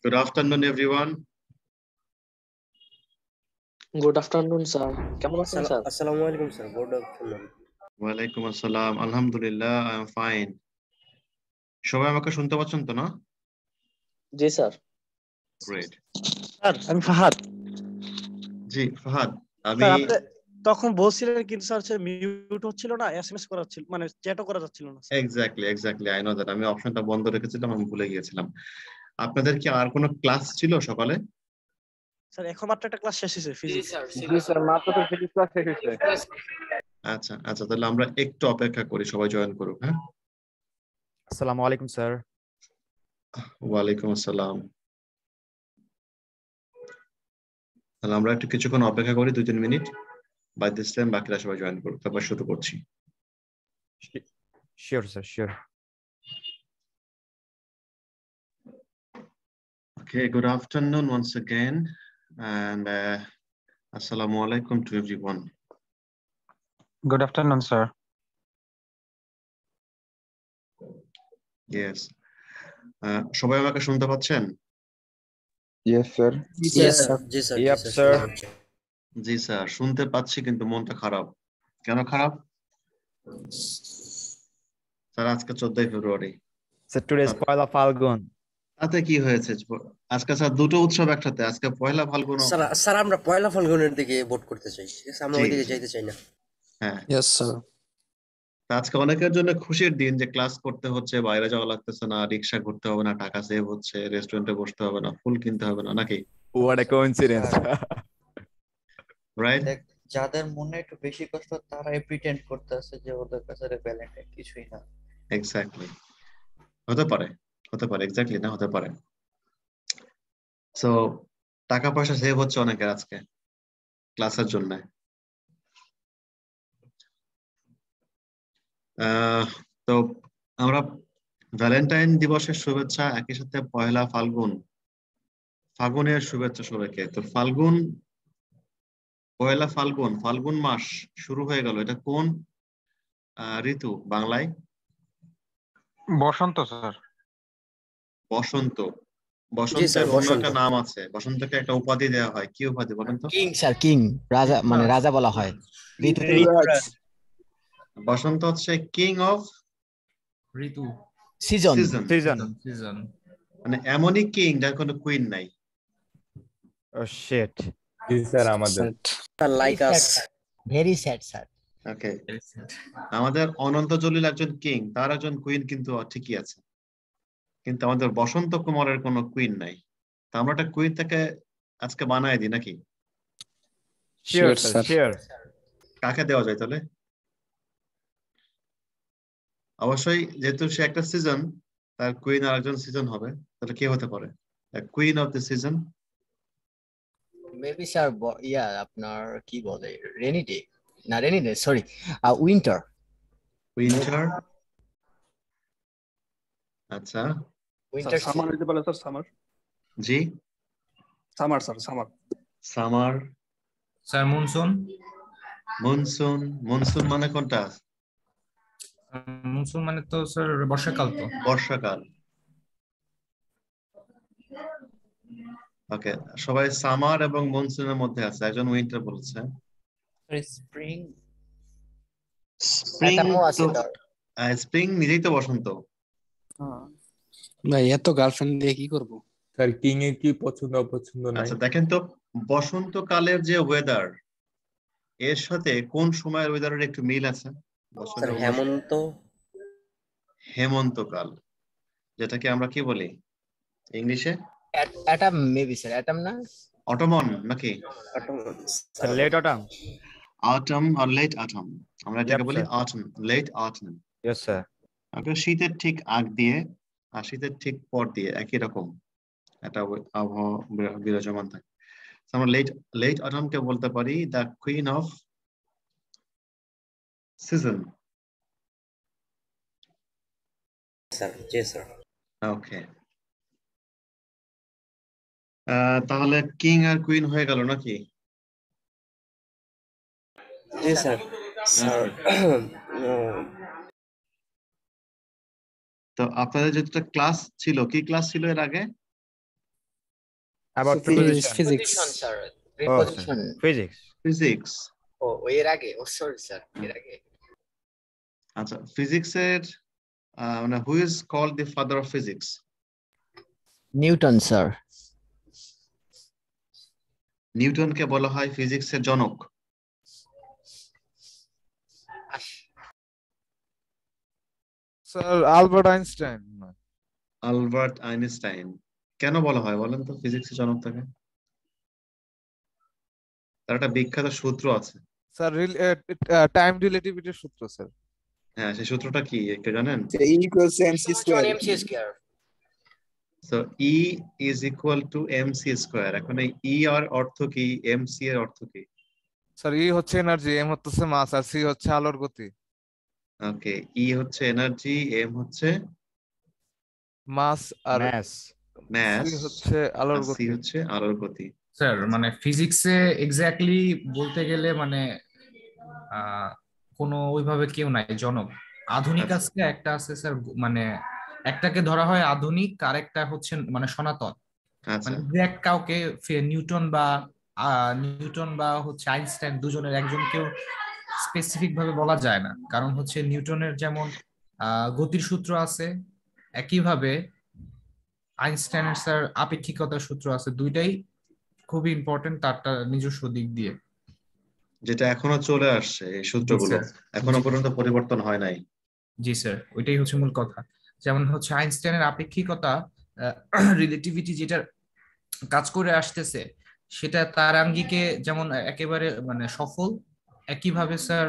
Good afternoon, everyone. Good afternoon, sir. কেমন আছেন sir? আসসালামু আলাইকুম স্যার, গুড আফটারনুন। ওয়ালাইকুম আসসালাম। আলহামদুলিল্লাহ, I am fine. সবাই আমাকে শুনতে পাচ্ছেন তো না? জি স্যার। Great. স্যার আমি ফাহাদ। জি ফাহাদ, আমি স্যার আপনি তখন বলছিলেন কিন্তু স্যার মিউট হচ্ছিল না, এসএমএস করা ছিল, মানে চ্যাটও করা যাচ্ছিল না। এক্স্যাক্টলি I know that আমি অপশনটা বন্ধ রেখেছিলাম, আমি ভুলে গিয়েছিলাম। আপনাদের কি আর কোনো ক্লাস ছিল সকালে? স্যার এখন মাত্র একটা ক্লাস শেষ হয়েছে ফিজিক্স। জি স্যার, মাত্র তো ফিজিক্স ক্লাস শেষ হয়েছে। আচ্ছা আচ্ছা, তাহলে আমরা একটু অপেক্ষা করি, সবাই জয়েন করুক। হ্যাঁ, আসসালামু আলাইকুম স্যার। ওয়ালাইকুম আসসালাম। তাহলে আমরা একটু কিছুক্ষণ অপেক্ষা করি, 2-3 মিনিট। বাই দিস টাইম বাকিরা সবাই জয়েন করুক, তারপর শুরু করছি। Sure sir, sure. Okay, good afternoon once again, and assalamu alaikum to everyone. Good afternoon sir. Yes. সবাই আমাকে শুনতে পাচ্ছেন? Yes sir. জি স্যার, Yep, sir. জি স্যার, শুনতে পাচ্ছি কিন্তু মনটা খারাপ। কেন খারাপ? স্যার আজকে 14ই February. Sir today is Pohela Falgun. তাতে কি হয়েছে? আজকে স্যার দুটো উৎসব একসাথে, আজকে পয়লা ফাল্গুন। স্যার আমরা পয়লা ফাল্গুনের দিকে ভোট করতে চাই, ঠিক আছে? আমরা জি, ওইদিকে জি। যাইতে চাই না। হ্যাঁ, ইয়েস স্যার। আজকে অনেকের জন্য খুশির দিন যে ক্লাস করতে হচ্ছে, বাইরে যাওয়া লাগতেছে না, রিক্সা ঘুরতে হবে না, টাকা সেভ হচ্ছে, রেস্টুরেন্টে বসতে হবে না, ফুল কিনতে হবে না, নাকি? What a coincidence. রাইট? যাদের মনে একটু বেশি কষ্ট তারাই প্রিটেন্ড করতেছে যে ওদের কাছে ভ্যালেন্টাইন কিছুই না। এক্স্যাক্টলি, হতে পারে এক্স্যাক্টলি না, হতে পারে। সো টাকা পয়সা সেভ হচ্ছে অনেকের আজকে ক্লাসের জন্য। তো আমরা ভ্যালেন্টাইন দিবসের শুভেচ্ছা, একই সাথে পয়লা ফাল্গুনের শুভেচ্ছা সবাইকে। তো পয়লা ফাল্গুন মাস শুরু হয়ে গেল। এটা কোন ঋতু বাংলায়? বসন্ত স্যার। বসন্ত। জি স্যার, বসন্তের অন্য বসন্ত। একটা নাম আছে, বসন্তকে একটা উপাধি দেওয়া হয়। কি উপাধি বলেন তো? কিং স্যার, কিং রাজা, মানে রাজা বলা হয়। বসন্ত হচ্ছে কিং অফ ঋতু, সিজন। সিজন। মানে এমনই কিং যার কোনো কুইন নাই। Oh shit. জি স্যার, আমাদের like us. Very sad sir. Okay, আমাদের অনন্ত জলিল একজন কিং, তার একজন কুইন কিন্তু ঠিকই আছে, কিন্তু আমাদের বসন্ত কুমারের কোনো কুইন নাই। তো আমরা একটা কুইন থেকে আজকে বানায় দিই নাকি? Sure sir, sure. কাকে দেওয়া যায় তাহলে? অবশ্যই যেহেতু সে একটা সিজন, তার কুইন আর একজন সিজন হবে, তাহলে কে হতে পারে queen of the season? Maybe sir আপনার কি বলে, রেনি ডে, না রেনি ডে, সরি, উইন্টার। আচ্ছা, উইন্টার সামার হতে পারে স্যার। সামার। জি, summer sir, summer. Sir monsoon. Monsoon মানে কোনটা? মনসুন মানে তো স্যার বর্ষাকাল। তো বর্ষাকাল। ওকে, সবাই সামার এবং মনসুনের মধ্যে আছে, একজন উইন্টার বলছে। স্প্রিং। স্প্রিং নিজেই তো বসন্ত। ভাই এত গার্লফ্রেন্ড দিয়ে কি করব? স্যার কিং এর কি পছন্দ অপছন্দ নাই? আচ্ছা দেখেন তো, বসন্তকালের যে ওয়েদার, এর সাথে কোন সময়ের ওয়েদারের একটু মিল আছে? স্যার হেমন্তকাল, যেটাকে আমরা কি বলি ইংলিশে? অ্যাটাম, মেবি স্যার অ্যাটাম না, অটোমন নাকি? Late autumn. অটম আর লেট অটম, আমরা এটাকে বলি autumn, late autumn. Yes sir. Okay, শীতের ঠিক আগ দিয়ে আর শীতের ঠিক পর দিয়ে একই রকম একটা আবহাওয়া বিরাজমান থাকে। আমরা লেট অটমকে বলতে পারি the queen of season. Sir. জি স্যার। ওকে, তাহলে কিং আর কুইন হয়ে গেল নাকি? জি স্যার। স্যার তো আপনাদের যেটা ক্লাস ছিল, কি ক্লাস ছিল এর আগে? About preposition. Physics. Preposition, sir. Oh, Preposition. physics. Physics. এর আগে সরি স্যার, এর আগে। আচ্ছা, ফিজিক্সের মানে who is called the father of physics? Newton sir. নিউটনকে বলা হয় ফিজিক্সের জনক। Sir Albert Einstein. Albert Einstein. কেন বলা হয় বলেন তো ফিজিক্সের জনক তাকে? তার একটা বিখ্যাত সূত্র আছে। স্যার টাইম রিলেটিভিটির সূত্র স্যার। হ্যাঁ, সেই সূত্রটা কি কেউ জানেন? E equals to mc square. mc square. So E is equal to mc square. এখন এই E এর অর্থ কি, mc এর অর্থ কি? স্যার ই হচ্ছে এনার্জি, এম হচ্ছে মাস, আর সি হচ্ছে আলোর গতি। ওকে, E হচ্ছে এনার্জি, m হচ্ছে মাস, আর Mass. mass, সি হচ্ছে আলোর আর c গতি। হচ্ছে আলোর গতি। স্যার মানে ফিজিক্সে এক্স্যাক্টলি বলতে গেলে মানে কোনো ওইভাবে কেউ নাই জনক। আধুনিক আচ্ছা। আছে, একটা আছে স্যার, মানে একটাকে ধরা হয় আধুনিক, আরেকটা হচ্ছে মানে সনাতন। আচ্ছা, মানে এক্সাক্ট কাউকে নিউটন বা হচ্ছে আইনস্টাইন দুজনের একজনকেও স্পেসিফিক ভাবে বলা যায় না, কারণ হচ্ছে নিউটনের যেমন গতির সূত্র আছে, একইভাবে আইনস্টাইনের স্যার আপেক্ষিকতার সূত্র আছে। দুইটাই খুবই ইম্পর্টেন্ট তারটা নিজস্ব দিক দিয়ে। যেটা এখনো চলে আসছে এই সূত্রগুলো, জি, স্যার। এখনো জি। পর্যন্ত পরিবর্তন হয় নাই। জি স্যার, ওইটাই হচ্ছে মূল কথা। যেমন হচ্ছে আইনস্টাইনের আপেক্ষিকতা, রিলেটিভিটি যেটা কাজ করে আসতেছে সেটা তার আঙ্গিকে যেমন একেবারে মানে সফল, একইভাবে স্যার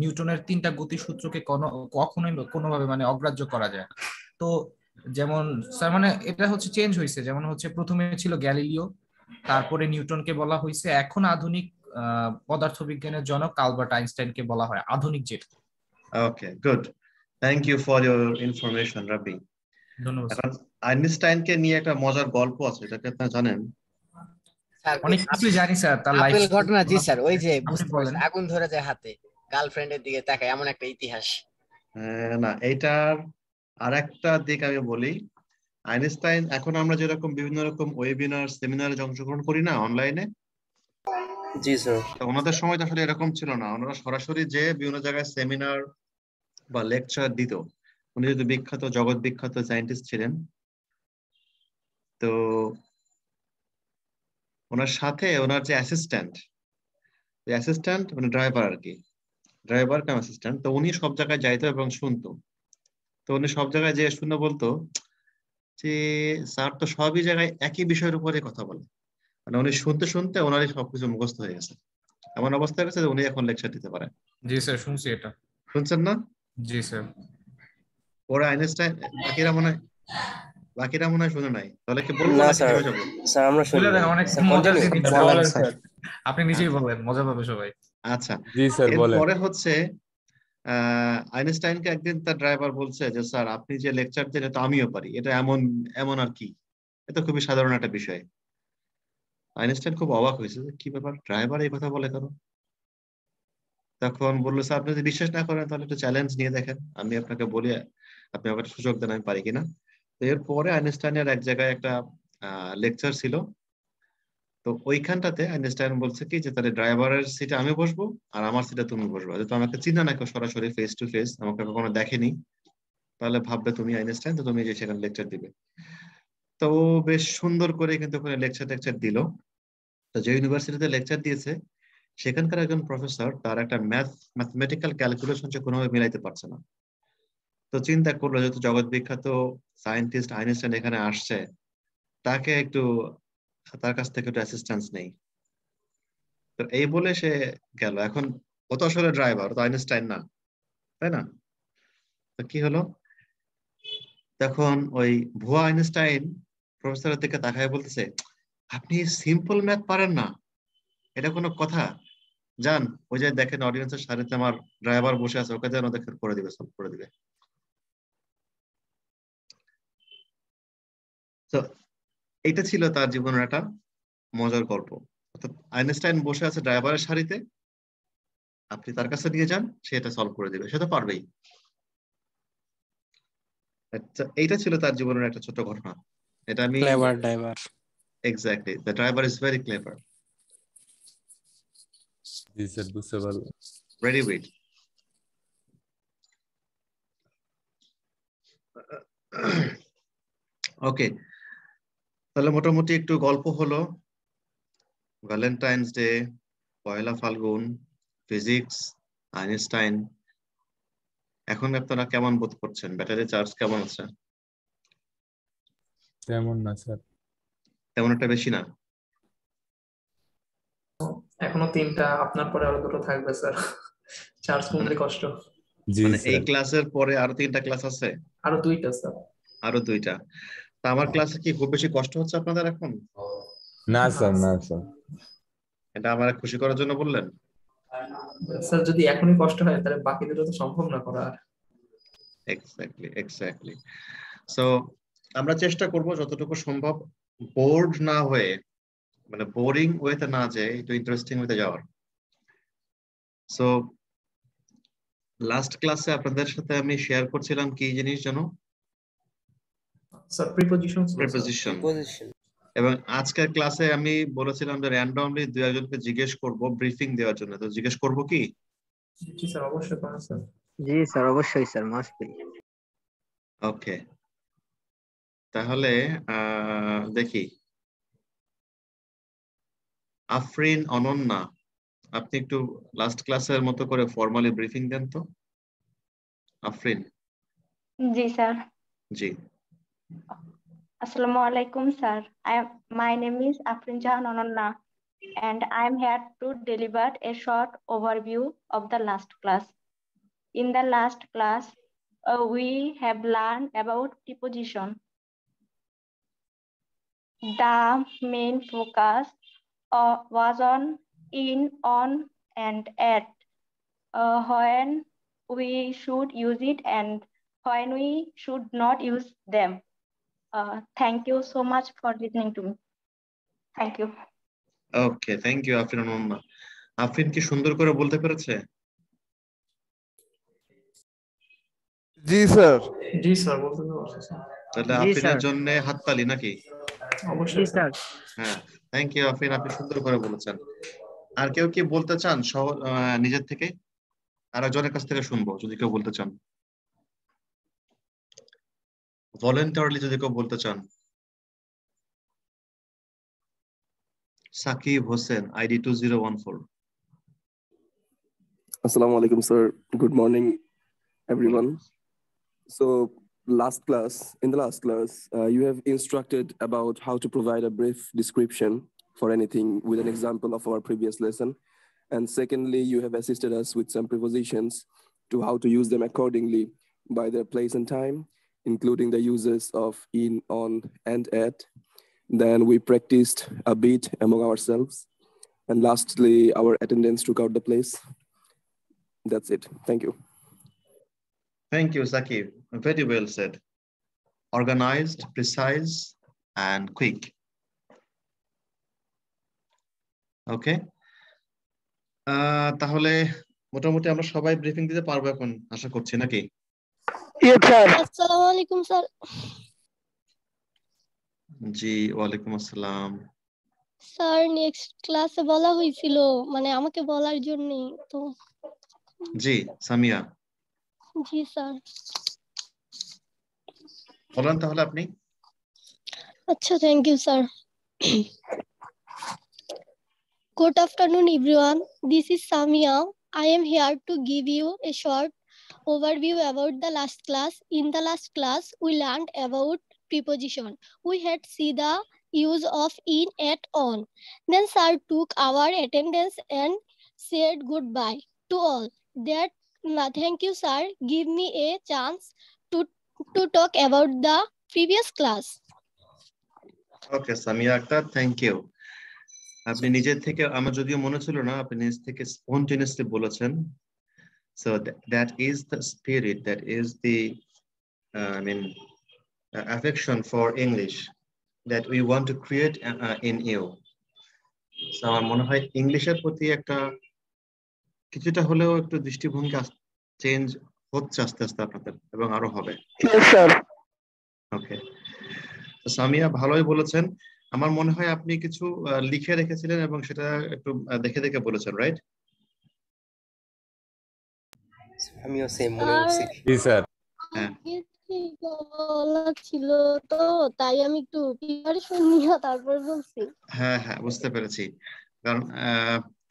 নিউটনের 3টা গতির সূত্রকে কখনোই কোনোভাবে মানে অগ্রাহ্য করা যায় না। তো যেমন স্যার মানে এটা হচ্ছে চেঞ্জ হয়েছে, যেমন হচ্ছে প্রথমে ছিল গ্যালিলিও, তারপরে নিউটনকে বলা হয়েছে, এখন আধুনিক পদার্থবিজ্ঞানের জনক আলবার্ট আইনস্টাইনকে বলা হয় আধুনিক যেটা। Okay, good, thank you for your information Rabi. ধন্যবাদ। এখন আইনস্টাইনকে নিয়ে একটা মজার গল্প আছে, এটাকে আপনারা জানেন? অনেক কিছু জানি স্যার, তার লাইফ আপেল ঘটনা। জি স্যার, ওই যে আপনি বুঝতে বলেন। পারছেন, আগুন ধরে যায় হাতে, গার্লফ্রেন্ডের দিকে তাকায়, এমন একটা ইতিহাস। না, এইটার আরেকটা দিক আমি বলি। আইনস্টাইন, এখন আমরা যেরকম বিভিন্ন রকম ওয়েবিনার সেমিনারে অংশগ্রহণ করি না অনলাইনে, জি স্যার। ওনাদের সময় তো আসলে এরকম ছিল না। ওনারা সরাসরি যে বিভিন্ন জায়গায় সেমিনার বা লেকচার দিত। উনি যদি বিখ্যাত, জগৎ বিখ্যাত সায়েন্টিস্ট ছিলেন, তো ওনার সাথে ওনার যে অ্যাসিস্ট্যান্ট মানে ড্রাইভার আর কি, ড্রাইভার কাম অ্যাসিস্ট্যান্ট, তো উনি সব জায়গায় যাইতো এবং শুনতো। তো উনি সব জায়গায় যে শুনে বলতো যে স্যার তো সবই জায়গায় একই বিষয়ের উপরে কথা বলে। মানে উনি শুনতে শুনতে ওনারই সবকিছু মুখস্থ হয়ে গেছে, এমন অবস্থা হয়ে গেছে যে উনি এখন লেকচার দিতে পারেন। জি স্যার, শুনছি এটা। শুনছেন না? জি স্যার। ওরা আইনস্টাইন, বাকিরা মনে হয় শুনে নাই, তাহলে কি বলবো না নাকি স্যার, থেমে যাবো? স্যার আমরা শুনি বলে দেন, অনেক মজার জিনিস। বলেন স্যার। আপনি নিজেই বলেন, মজা পাবে সবাই। আচ্ছা, জি স্যার বলেন। এরপরে হচ্ছে আইনস্টাইনকে একদিন তার ড্রাইভার বলছে যে স্যার আপনি যে লেকচার দেন এটা আমিও পারি, এটা এমন এমন আর কি, এটা খুবই সাধারণ একটা বিষয়। আইনস্টাইন খুব অবাক হয়েছে যে কি ব্যাপার, ড্রাইভার এই কথা বলে কেন? তখন বললো স্যার আপনি যদি বিশ্বাস না করেন তাহলে একটু চ্যালেঞ্জ নিয়ে দেখেন, আমি আপনাকে বলি, আপনি আমাকে সুযোগ দেন আমি পারি কিনা। তো এরপরে আইনস্টাইনের এক জায়গায় একটা লেকচার ছিল, তো ওইখানটাতে আইনস্টাইন বলছে কি যে তাহলে ড্রাইভারের সিটে আমি বসবো আর আমার সিটে তুমি বসবো, যেহেতু আমাকে চিনা না কেউ সরাসরি ফেস টু ফেস, আমাকে কখনো দেখেনি, তাহলে ভাববে তুমি আইনস্টাইন, তো তুমি যে সেখানে লেকচার দিবে। তো বেশ সুন্দর করে কিন্তু ওখানে লেকচার দিল। তো যে ইউনিভার্সিটিতে লেকচার দিয়েছে সেখানকার একজন প্রফেসর তার একটা ম্যাথমেটিক্যাল ক্যালকুলেশন সে কোনোভাবে মিলাইতে পারছে না। তো চিন্তা করলো যেহেতু জগৎ বিখ্যাত সায়েন্টিস্ট আইনস্টাইন এখানে আসছে, তাকে একটু তার কাছ থেকে একটু অ্যাসিস্ট্যান্স নেই। তো এই বলে সে গেল। এখন ও তো আসলে ড্রাইভার, তো আইনস্টাইন না, তাই না? তো কি হলো, তখন ওই ভুয়া আইনস্টাইন প্রফেসরের দিকে তাকায় বলতেছে আপনি সিম্পল ম্যাথ পারেন না, এটা কোনো কথা? যান ওই যে দেখেন অডিয়েন্সের সারিতে আমার ড্রাইভার বসে আছে, ওকে যেন দেখেন করে দিবে, সলভ করে দিবে। তো এইটা ছিল তার জীবনের একটা মজার গল্প। অর্থাৎ আইনস্টাইন বসে আছে ড্রাইভারের সারিতে, আপনি তার কাছে নিয়ে যান, সে এটা সলভ করে দিবে, সে তো পারবেই। এইটা ছিল তার জীবনের একটা ছোট ঘটনা। এটা আমি clever driver. Exactly. The driver is very clever. G sir বুঝতে পারলাম। Ready, wait. ওকে, তাহলে মোটামুটি একটু গল্প হলো। ভ্যালেন্টাইন্স ডে, পয়লা ফাল্গুন, ফিজিক্স, আইনস্টাইন। এখন আপনারা কেমন বোধ করছেন? ব্যাটারি চার্জ কেমন আছে? তেমন না স্যার। তেমন একটা বেশি না? এখনো 3টা, আপনার পরে আরো 2টো থাকবে স্যার। চার্জ কমলে কষ্ট। জি মানে এই স্যার। ক্লাসের পরে আরো 3টা ক্লাস আছে? আরো 2টা স্যার। আরো 2টা। তা আমার ক্লাসে কি খুব বেশি কষ্ট হচ্ছে আপনাদের এখন? না স্যার, না স্যার। এটা আমার খুশি করার জন্য বললেন? স্যার যদি এখনই কষ্ট হয় তাহলে বাকি দুটো তো সম্ভব না করা। এক্স্যাক্টলি। সো আমরা চেষ্টা করব যতটুকু সম্ভব বোর্ড না হয়ে, মানে বোরিং ওয়েতে না যায়, একটু ইন্টারেস্টিং ওয়েতে যাওয়ার। সো লাস্ট ক্লাসে আপনাদের সাথে আমি শেয়ার করছিলাম কি জিনিস জানো? Sir preposition. প্রিপজিশন। এবং আজকের ক্লাসে আমি বলেছিলাম যে র্যান্ডমলি 2-একজনকে জিজ্ঞেস করব ব্রিফিং দেওয়ার জন্য। তো জিজ্ঞেস করব কি? জি স্যার, অবশ্যই করুন স্যার। জি স্যার, অবশ্যই স্যার, মাস্ট বি। ওকে, তাহলে দেখি, আফরিন, অনন্যা, আপনি একটু লাস্ট ক্লাসের মতো করে ফর্মালি ব্রিফিং দেন তো। আফরিন। জি sir. G. Assalamu alaikum sir. My name is Afrin Jahan Ononna and I am here to deliver a short overview of the last class. In the last class, we have learned about preposition. The main focus was on in, on, and at. When we should use it and when we should not use them. Thank you so much for listening to me. Thank you. Okay, thank you Afrin Ananya. Afrin কি সুন্দর করে বলতে পেরেছে? জি sir. জি sir, বলতে পারছি sir. তাহলে আফরিনের জন্য হাততালি নাকি? অবশ্যই স্যার। হ্যাঁ, থ্যাংক ইউ আফরিন, আপনি সুন্দর করে বলেছেন। আর কেউ কি বলতে চান নিজের থেকে? আর একজনের কাছ থেকে শুনবো যদি কেউ বলতে চান, ভলেন্টারিলি যদি কেউ বলতে চান। Sakib Hossain, ID 2014। Assalamu alaikum, sir. Good morning, everyone. So, in the last class, you have instructed about how to provide a brief description for anything with an example of our previous lesson. And secondly, you have assisted us with some prepositions to how to use them accordingly by their place and time, including the uses of in, on, and at. Then we practiced a bit among ourselves. And lastly, our attendance took out the place. That's it. Thank you. Thank you, Sakib. Very well said. Organized, precise, and quick. Okay. তাহলে মোটামুটি আমরা সবাই briefing দিতে পারবো এখন আশা করছি নাকি? আসসালামু আলাইকুম স্যার। জি, ওয়ালাইকুম আসসালাম। স্যার নেক্সট ক্লাসে বলা হয়েছিল, মানে আমাকে বলার জন্য তো। জি, সামিয়া। জি স্যার। বলেন তাহলে আপনি। আচ্ছা, thank you sir. Good afternoon, everyone. This is Samia. I am here to give you a short overview about the last class. In the last class, we learned about preposition. We had seen the use of in, at, on. Then sir took our attendance and said goodbye to all. Thank you, sir. Give me a chance to talk about the previous class. Okay, Samia Akhtar, thank you. আপনি নিজের থেকে, আমার যদিও মনে ছিল না, আপনি নিজ থেকে স্পন্টেনিয়াসলি বলেছেন। So that is the spirit, that is the affection for English that we want to create in you. So আমার মনে হয় ইংলিশের প্রতি একটা কিছুটা হলেও একটু দৃষ্টিভঙ্গি চেঞ্জ হচ্ছে আস্তে আস্তে আপনাদের, এবং আরো হবে। ওকে, সামিয়া ভালোই বলেছেন। আমার মনে হয় আপনি কিছু লিখে রেখেছিলেন এবং সেটা একটু দেখে দেখে বলেছেন, রাইট? আমিও সেম মনে করছি। জি স্যার। হ্যাঁ বলা ছিল তো তাই আমি একটু প্রিপারেশন নিয়ে তারপর বলছি। হ্যাঁ হ্যাঁ বুঝতে পেরেছি, কারণ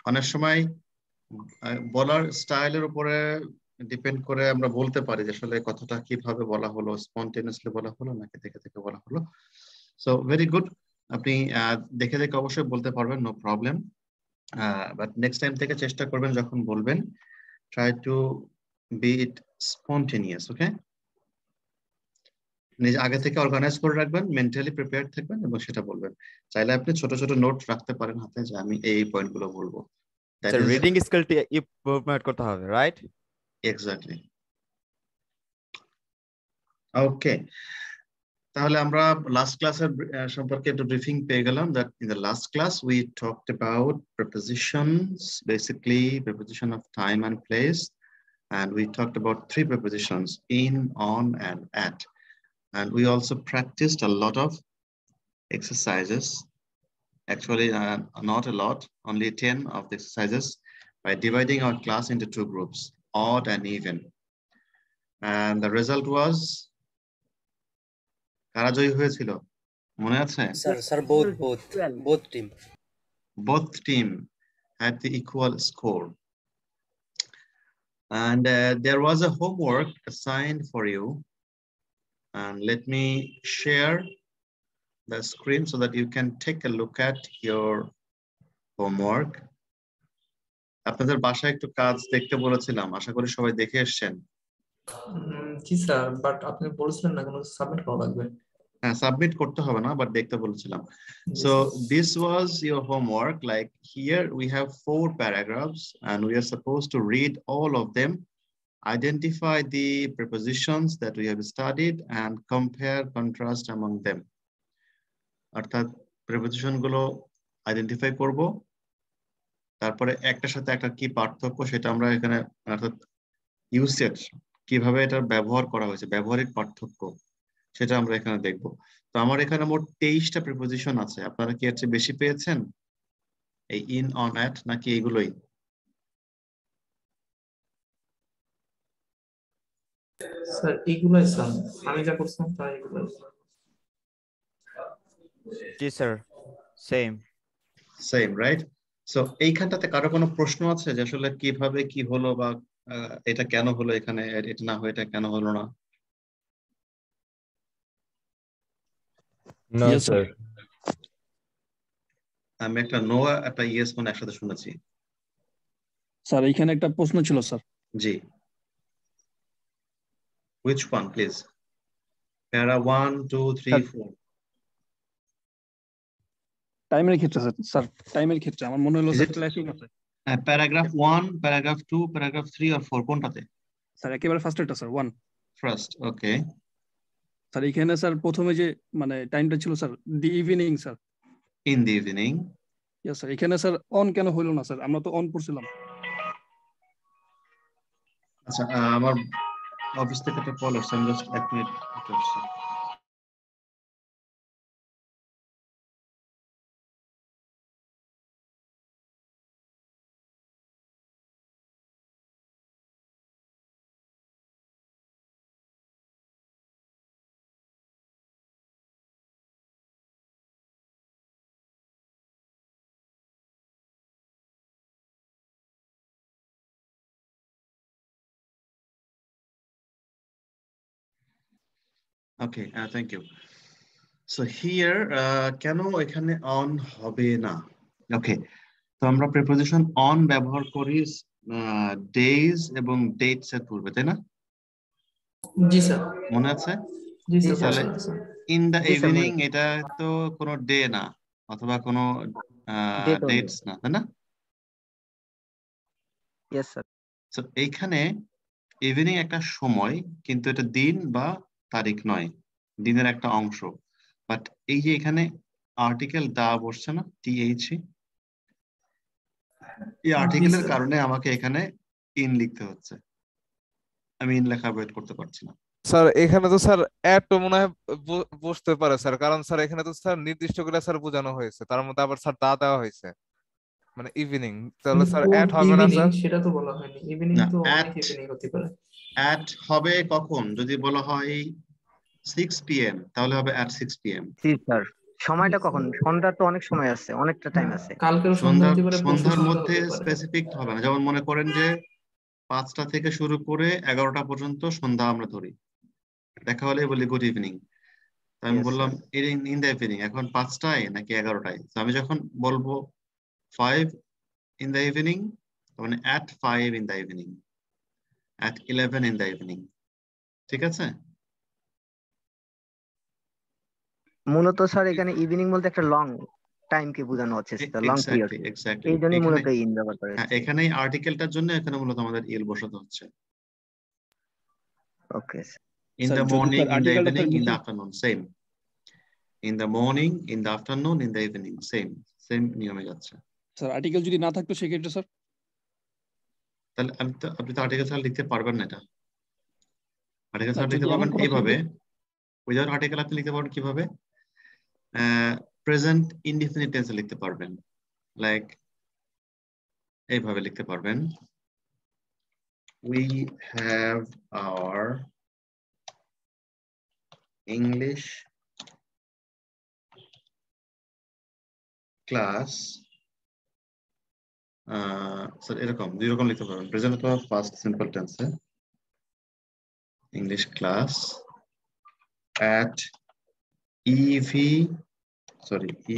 অনেক সময় বলার স্টাইলের উপরে ডিপেন্ড করে আমরা বলতে পারি যে আসলে কথাটা কিভাবে বলা হলো, স্পন্টেনিয়াসলি বলা হলো নাকি দেখে দেখে বলা হলো। সো ভেরি গুড, আপনি দেখে দেখে অবশ্যই বলতে পারবেন, no problem. But next time থেকে চেষ্টা করবেন যখন বলবেন, try to be it spontaneous, okay? নিজে আগে থেকে অর্গানাইজ করে রাখবেন, মেন্টালি প্রিপেয়ার থাকবেন এবং সেটা বলবেন। চাইলে আপনি ছোট ছোট নোট রাখতে পারেন হাতে যে আমি এই পয়েন্টগুলো বলবো। স্যার রিডিং স্কিলটি ইমপ্রুভমেন্ট করতে হবে, রাইট? এক্স্যাক্টলি। ওকে, তাহলে আমরা লাস্ট ক্লাসের সম্পর্কে একটু ব্রিফিং পেয়ে গেলাম। That in the last class we talked about prepositions, basically preposition of time and place, and we talked about 3 prepositions: in, on, and at. And we also practiced a lot of exercises. Actually, not a lot, only 10 of the exercises, by dividing our class into 2 groups, odd and even. And the result was, কারা জয়ী হয়েছিল মনে আছে? Sir both team had the equal score. And there was a homework assigned for you. And let me share the screen so that you can take a look at your homework. আপনাদের বাসায় একটু কাজ দেখতে বলেছিলাম, আশা করি সবাই দেখে এসেছেন। জি স্যার, বাট আপনি বলেছিলেন না কোনো সাবমিট করা লাগবে। হ্যাঁ, সাবমিট করতে হবে না, বাট দেখতে বলেছিলাম। So this was your homework. Like here we have 4 paragraphs and we are supposed to read all of them, identify the prepositions that we have studied and compare, contrast among them. অর্থাৎ preposition গুলো identify করব, তারপরে একটার সাথে একটা কি পার্থক্য সেটা আমরা এখানে, অর্থাৎ ইউসেজ কিভাবে এটা ব্যবহার করা হয়েছে, ব্যবহারিক পার্থক্য সেটা আমরা এখানে দেখব। তো আমার এখানে মোট 23টা প্রিপোজিশন আছে। আপনারা কি এর চেয়ে বেশি পেয়েছেন, এই ইন, অন, অ্যাট, নাকি এগুলোই? স্যার এগুলাই স্যার, আমি যা করছিলাম তাই এগুলাই। জি স্যার, সেম রাইট? সো এইখানটাতে কারো কোনো প্রশ্ন আছে যে আসলে কিভাবে কি হলো, বা এটা কেন হলো, এখানে এটা না হয়ে এটা কেন হলো না? No sir. আমি একটা নো একটা ইয়েস মানে একসাথে শুনেছি। স্যার এখানে একটা প্রশ্ন ছিল sir. G, which one please? Para 1 2 3 4 টাইমের ক্ষেত্রে স্যার, টাইমের ক্ষেত্রে আমার মনে হলো স্যার ক্ল্যাশিং আছে। প্যারাগ্রাফ 1, প্যারাগ্রাফ 2, প্যারাগ্রাফ 3 আর 4 কোনটাতে? স্যার একেবারে ফার্স্টেরটা স্যার, 1 ফার্স্ট। ওকে স্যার, এখানে স্যার প্রথমে যে মানে টাইমটা ছিল sir, the evening sir. In the evening. Yes sir, এখানে স্যার অন কেন হলো না স্যার? আমরা তো অন পড়ছিলাম। আচ্ছা, আমার অফিস থেকে একটা কল আসছে, আমি জাস্ট 1 মিনিট একটু আসছি। ওকে, থ্যাংক ইউ। সো হিয়ার কেন এখানে অন হবে না? ওকে, তো আমরা প্রিপোজিশন অন ব্যবহার করি ডেজ এবং ডেটস এর পূর্বে, তাই না? জি স্যার, মনে আছে? জি স্যার। তাহলে ইন দা ইভিনিং এটা তো কোনো ডে না, অথবা কোনো ডেটস না, তাই না? Yes sir. সো এইখানে ইভিনিং একটা সময়, কিন্তু এটা দিন বা তারিখ নয়, দিনের একটা অংশ। বাট এই যে এখানে আর্টিকেল দা বসছে না, টিএইচই, এই আর্টিকেলের কারণে আমাকে এখানে ইন লিখতে হচ্ছে। আমি ইন লেখা ওয়েট করতে পারছি না। স্যার এখানে তো স্যার অ্যাড তো মনে হয় বসতে পারে স্যার, কারণ স্যার এখানে তো স্যার নির্দিষ্ট করে স্যার বোঝানো হয়েছে, তার মধ্যে আবার স্যার দা দেওয়া হয়েছে, মানে ইভিনিং, তাহলে স্যার কোন অ্যাড হবে না ইভিনিং স্যার? সেটা তো বলা হয়নি। ইভিনিং না, তো অনেক at ইভিনিং হতে পারে। at হবে কখন? যদি বলা হয় 6 PM তাহলে হবে at 6 PM। জি স্যার, সময়টা কখন? সন্ধ্যার তো অনেক সময় আছে, অনেকটা টাইম আছে। কালকেও সন্ধ্যা হতে পারে, পরশু সন্ধ্যার সন্ধ্যা মধ্যে হতে পারে। স্পেসিফিক হবে না। যেমন মনে করেন যে 5টা থেকে শুরু করে 11টা পর্যন্ত সন্ধ্যা আমরা ধরি, দেখা হলে বলি গুড ইভিনিং। আমি Yes, বললাম ইন দ্য ইভিনিং, এখন 5টায় নাকি 11টায়। আমি যখন বলবো 5 in the evening, মানে at 5 in the evening, at 11 in the evening, ঠিক আছে? মূলত স্যার এখানে ইভিনিং বলতে একটা লং টাইম কে বোঝানো হচ্ছে, লং পিরিয়ড। এক্স্যাক্টলি এই জন্যই মূলত ইন ব্যবহার করা হ্যাঁ, হচ্ছে। এখানে আর্টিকেলটার জন্য এখানে মূলত আমাদের ইল বসাতে হচ্ছে। ওকে In the morning, in the evening, in the afternoon, same. In the morning, in the afternoon, in the evening, same নিয়মে যাচ্ছে। স্যার আর্টিকেল যদি না থাকতো সেক্ষেত্রে স্যার? তাহলে আপনি তো আর্টিকেল ছাড়া লিখতে পারবেন না। এটা আর্টিকেল ছাড়া লিখতে পারবেন এইভাবে, উইদাউট আর্টিকেল আপনি লিখতে পারবেন কিভাবে? প্রেজেন্ট ইনডিফিনিট টেন্সে লিখতে পারবেন, লাইক এইভাবে লিখতে পারবেন, we have our English class, sir এরকম দুই রকম লিখতে পারবেন, প্রেজেন্ট অথবা পাস্ট সিম্পল টেন্সে। English class at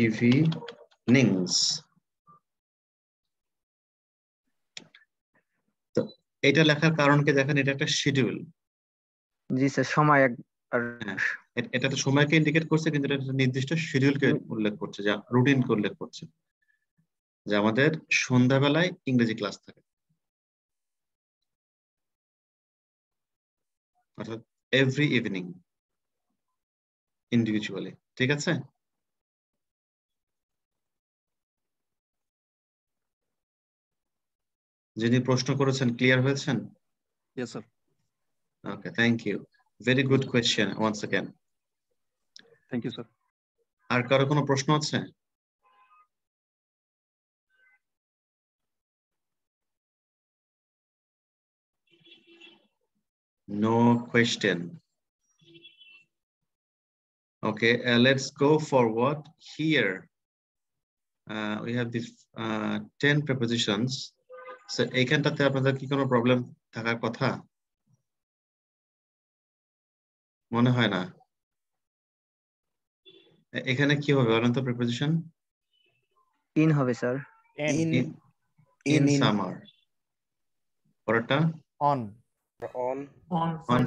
evenings। তো এটা লেখার কারণ কি দেখেন, এটা একটা শিডিউল। জি স্যার, সময় এটা তো সময়কে ইন্ডিকেট করছে, কিন্তু এটা একটা নির্দিষ্ট শিডিউলকে উল্লেখ করছে, যা রুটিনকে উল্লেখ করছে, যে আমাদের সন্ধ্যাবেলায় ইংরেজি ক্লাস থাকে, অর্থাৎ এভরি ইভিনিং ইন্ডিভিজুয়ালি। ঠিক আছে? যিনি প্রশ্ন করেছেন ক্লিয়ার হয়েছেন? Yes sir. Okay, thank you. Very good question once again. Thank you sir. আর কারো কোনো প্রশ্ন আছে? No question. Okay, let's go forward. Here we have these 10 prepositions. So এইখানটাতে আপনাদের কি কোনো প্রবলেম থাকার কথা মনে হয় না? এখানে কি হবে বলেন তো? প্রিপোজিশন ইন হবে স্যার। ইন সামার, পরেরটা on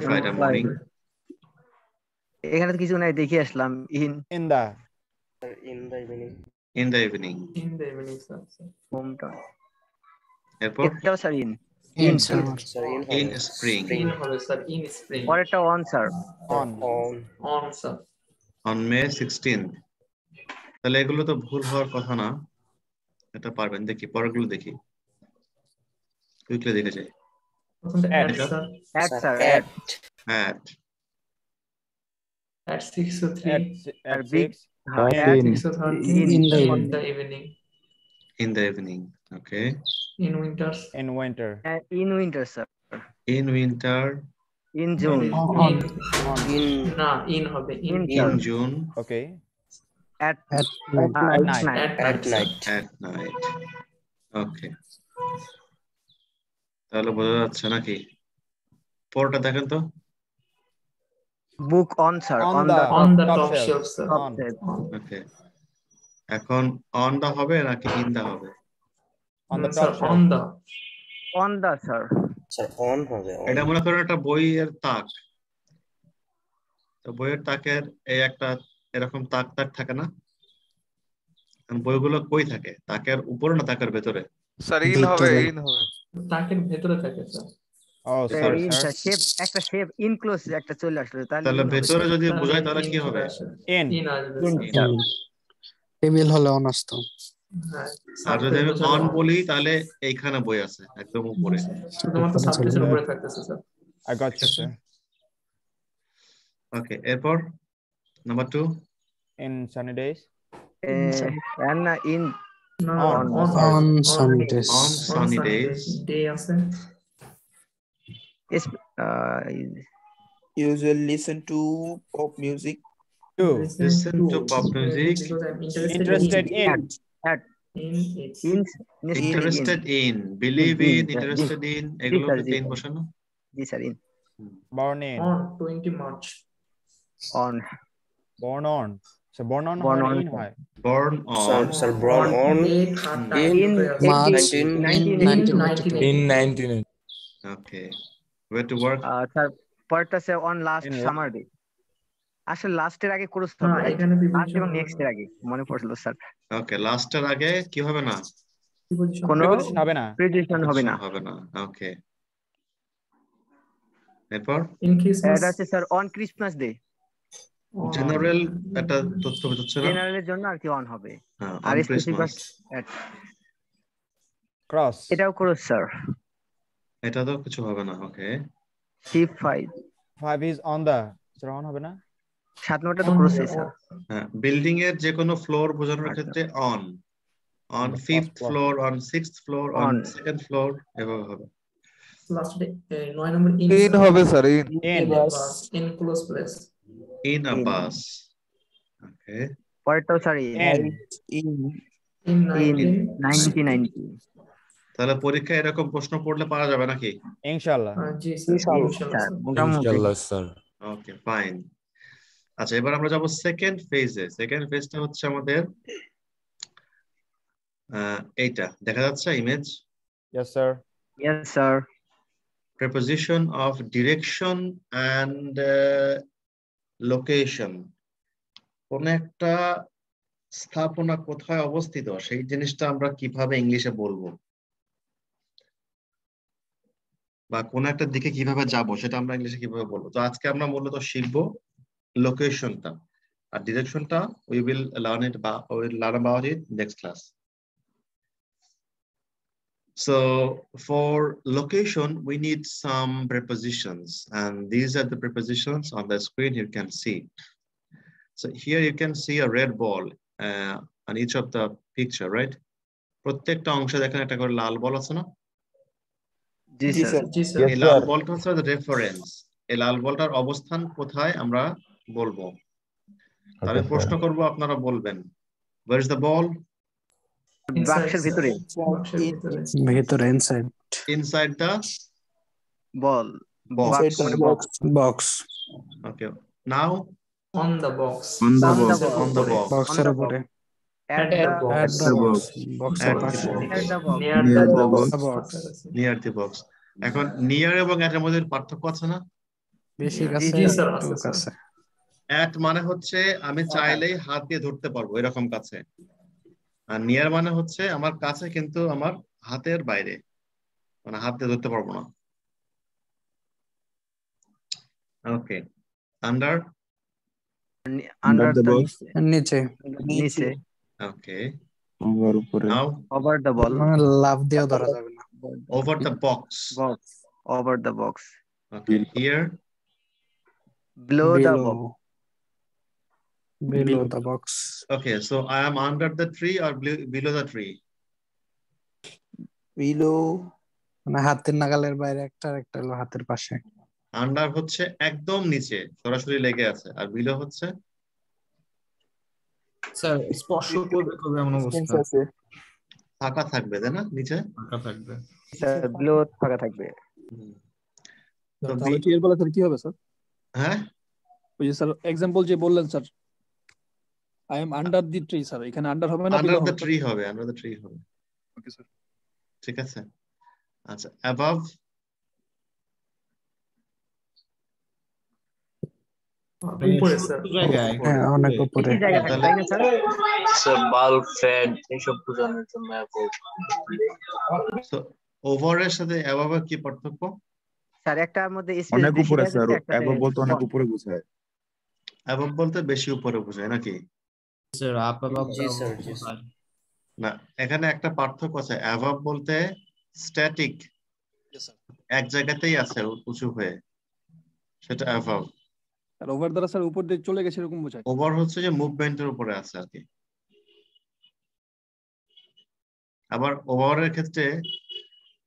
Friday morning। এখানে তো কিছু নাই, দেখে আসলাম। in the evening sir. Home town, এরপর এটাও স্যার ইন স্প্রিং ইন হবে স্যার, ইন স্প্রিং। পরেরটা on sir, on sir, on May 16th। তাহলে এগুলো তো ভুল হওয়ার কথা না, এটা পারবেন। দেখি পরেরগুলো, দেখি কুইকলি দেখে যাই। প্রথমটা at sir, at sir, at at 6:03 আর big at 6:30 in the evening in the evening। Okay, in winters in winter in winter sir, in winter in June in হবে in June। okay, at night। Okay, তাহলে বোঝা যাচ্ছে নাকি? পরটা দেখেন তো। book on sir, on the top shelf sir। Okay, এখন on the হবে নাকি in the হবে? on the top shelf, on the sir, on হবে। এটা মনে করেন একটা বইয়ের তাক, তো বইয়ের তাকের এই একটা এরকম তাক থাকে না? বইগুলো কই থাকে? তাকের উপরে না তাকের ভেতরে? স্যার ইন হবে, তাকের ভেতরে থাকে স্যার। শেপ, একটা শেপ ইনক্লোজ একটা চলে আসলো, তাহলে ভেতরে যদি বোঝায় তাহলে কি হবে? ইন আসবে টেবিল হলে অন আসতো। আর যদি আমি অন বলি তাহলে এইখানে বই আছে একদম উপরে, শুধুমাত্র সাবজেক্টের উপরে থাকতেছে sir. I got you sir। Okay, এরপর number 2. In sunny days. And in On sunny days. On sunny days. Day আছে is usually listen to pop music. Listen to pop music. because I'm Interested in. at in Interested in, believe in, interested in, এগুলো in বসানো। These are in. Born in. on 20 March On. Born on. So born on Born হয় on. in হয়। Born on. Sir, born on In March 1992 In 19. Okay. Where to work? Sir, part আছে on last In summer day. আসলে লাস্টের আগে course হ্যাঁ, হবে এখানে বিভিন্ন লাস্ট এবং সময় নেক্সট এর আগে মনে পড়ছিল স্যার Okay, last এর আগে কি হবে না? কোনো Preposition হবে না। প্রিডিকশন হবে না হবে না। Okay. এরপর in Christmas এটা আছে sir on Christmas day general একটা তথ্য হচ্ছে না? জেনারেলের জন্য আর কি অন হবে হ্যাঁ, আর on স্পেসিফিক Christmas. Cross. এটাও ক্রস স্যার এটা তো কিছু হবে না। Okay. Ship 5 5 is on the. So on হবে না? 7 নম্বরটা তো ক্রস স্যার হ্যাঁ, বিল্ডিং এর যে কোনো ফ্লোর বোঝানোর ক্ষেত্রে on fifth floor, on sixth floor, on second floor এভাবে হবে। last day 9 number in হবে sir in In. bus in close place In a bus. Okay. পরেরটাও স্যার In. in ইন 19 90 তাহলে পরীক্ষায় এরকম প্রশ্ন পড়লে পারা যাবে নাকি? ইনশাআল্লাহ। জি স্যার ইনশাআল্লাহ স্যার মোটামুটি ইনশাআল্লাহ স্যার। ওকে, ফাইন। আচ্ছা, এবার আমরা যাব সেকেন্ড ফেজে। সেকেন্ড ফেজটা হচ্ছে আমাদের এইটা দেখা যাচ্ছে image. Yes sir. Yes sir Preposition of direction and location. কোন একটা স্থাপনা কোথায় অবস্থিত সেই জিনিসটা আমরা কিভাবে ইংলিশে বলবো, বা কোন একটা দিকে কিভাবে যাব সেটা আমরা ইংলিশে কিভাবে বলবো। তো আজকে আমরা মূলত শিখবো লোকেশনটা, আর ডিরেকশনটা we will learn about it next class. So for location we need some prepositions, and these are the prepositions on the screen you can see. So here you can see a red ball on each of the picture, right? প্রত্যেকটা অংশে দেখেন একটা করে লাল বল আছে না? জি sir জি sir এই লাল বলটা হচ্ছে রেফারেন্স। এই লাল বলটার অবস্থান কোথায় আমরা বলবো। তাহলে প্রশ্ন করব, আপনারা বলবেন where is the ball? বাক্সের ভিতরে ভিতরে inside Inside the ball box. Box Okay, now on the box on the box. বক্সের উপরে at the box বক্সের পাশে near the box Near the box. এখন নিয়ার এবং এর মধ্যে পার্থক্য আছে না? বেশি কাছে জি স্যার একটু আছে কাছে অ্যাট মানে হচ্ছে আমি চাইলেই হাত দিয়ে ধরতে পারবো, এরকম কাছে। আর নিয়ার মানে হচ্ছে আমার কাছে কিন্তু আমার হাতের বাইরে, মানে হাত দিয়ে ধরতে পারবো না। ওকে, আন্ডার আন্ডার দ্য বক্স নিচে নিচে ওকে, ওভার উপরে নাও ওভার দ্য বল মানে লাভ দিয়েও ধরা যাবে না over the box box over the box okay, here below the box below the box okay, so I am under the tree or below the tree? below মানে হাতের নাগালের বাইরে একটা আর একটা হলো হাতের পাশে আন্ডার হচ্ছে একদম নিচে সরাসরি লেগে আছে, আর বিলো হচ্ছে স্যার স্পর্শ করবে কবে এমন অবস্থা ফাঁকা থাকবে, তাই না? নিচে ফাঁকা থাকবে স্যার বিলো ফাঁকা থাকবে। তো তাহলে কি এর বলা স্যার কি হবে স্যার? হ্যাঁ, ওই যে স্যার एग्जांपल যে বললেন sir I am under the tree, sir এখানে আন্ডার হবে না আন্ডার দ্য ট্রি হবে, আন্ডার দ্য ট্রি হবে। ওকে স্যার, ঠিক আছে। আচ্ছা, অ্যাবাভ উপরে স্যার জায়গায় হ্যাঁ অনেক উপরে এই জায়গা থাকে তাই না স্যার? স্যার বাল্ব ফ্যান এইসব বোঝানোর জন্য সো ওভার এর সাথে অ্যাবাভ এর কি পার্থক্য? স্যার একটার মধ্যে স্পেস অনেক বেশি উপরে থাকে স্যার, একটাতে অ্যাবভ বলতে অনেক কম। উপরে বোঝায়। অ্যাবাভ বলতে বেশি উপরে বোঝায় নাকি? স্যার আপ আপ জি স্যার জি না, এখানে একটা পার্থক্য আছে। অ্যাবাভ বলতে স্ট্যাটিক, এক জায়গাতেই আছে উঁচু হয়ে, সেটা অ্যাবাভ। আর ওভার দ্বারা স্যার উপর দিয়ে চলে গেছে এরকম বোঝায়। ওভার হচ্ছে যে মুভমেন্টের উপরে আছে আর কি। আবার ওভারের ক্ষেত্রে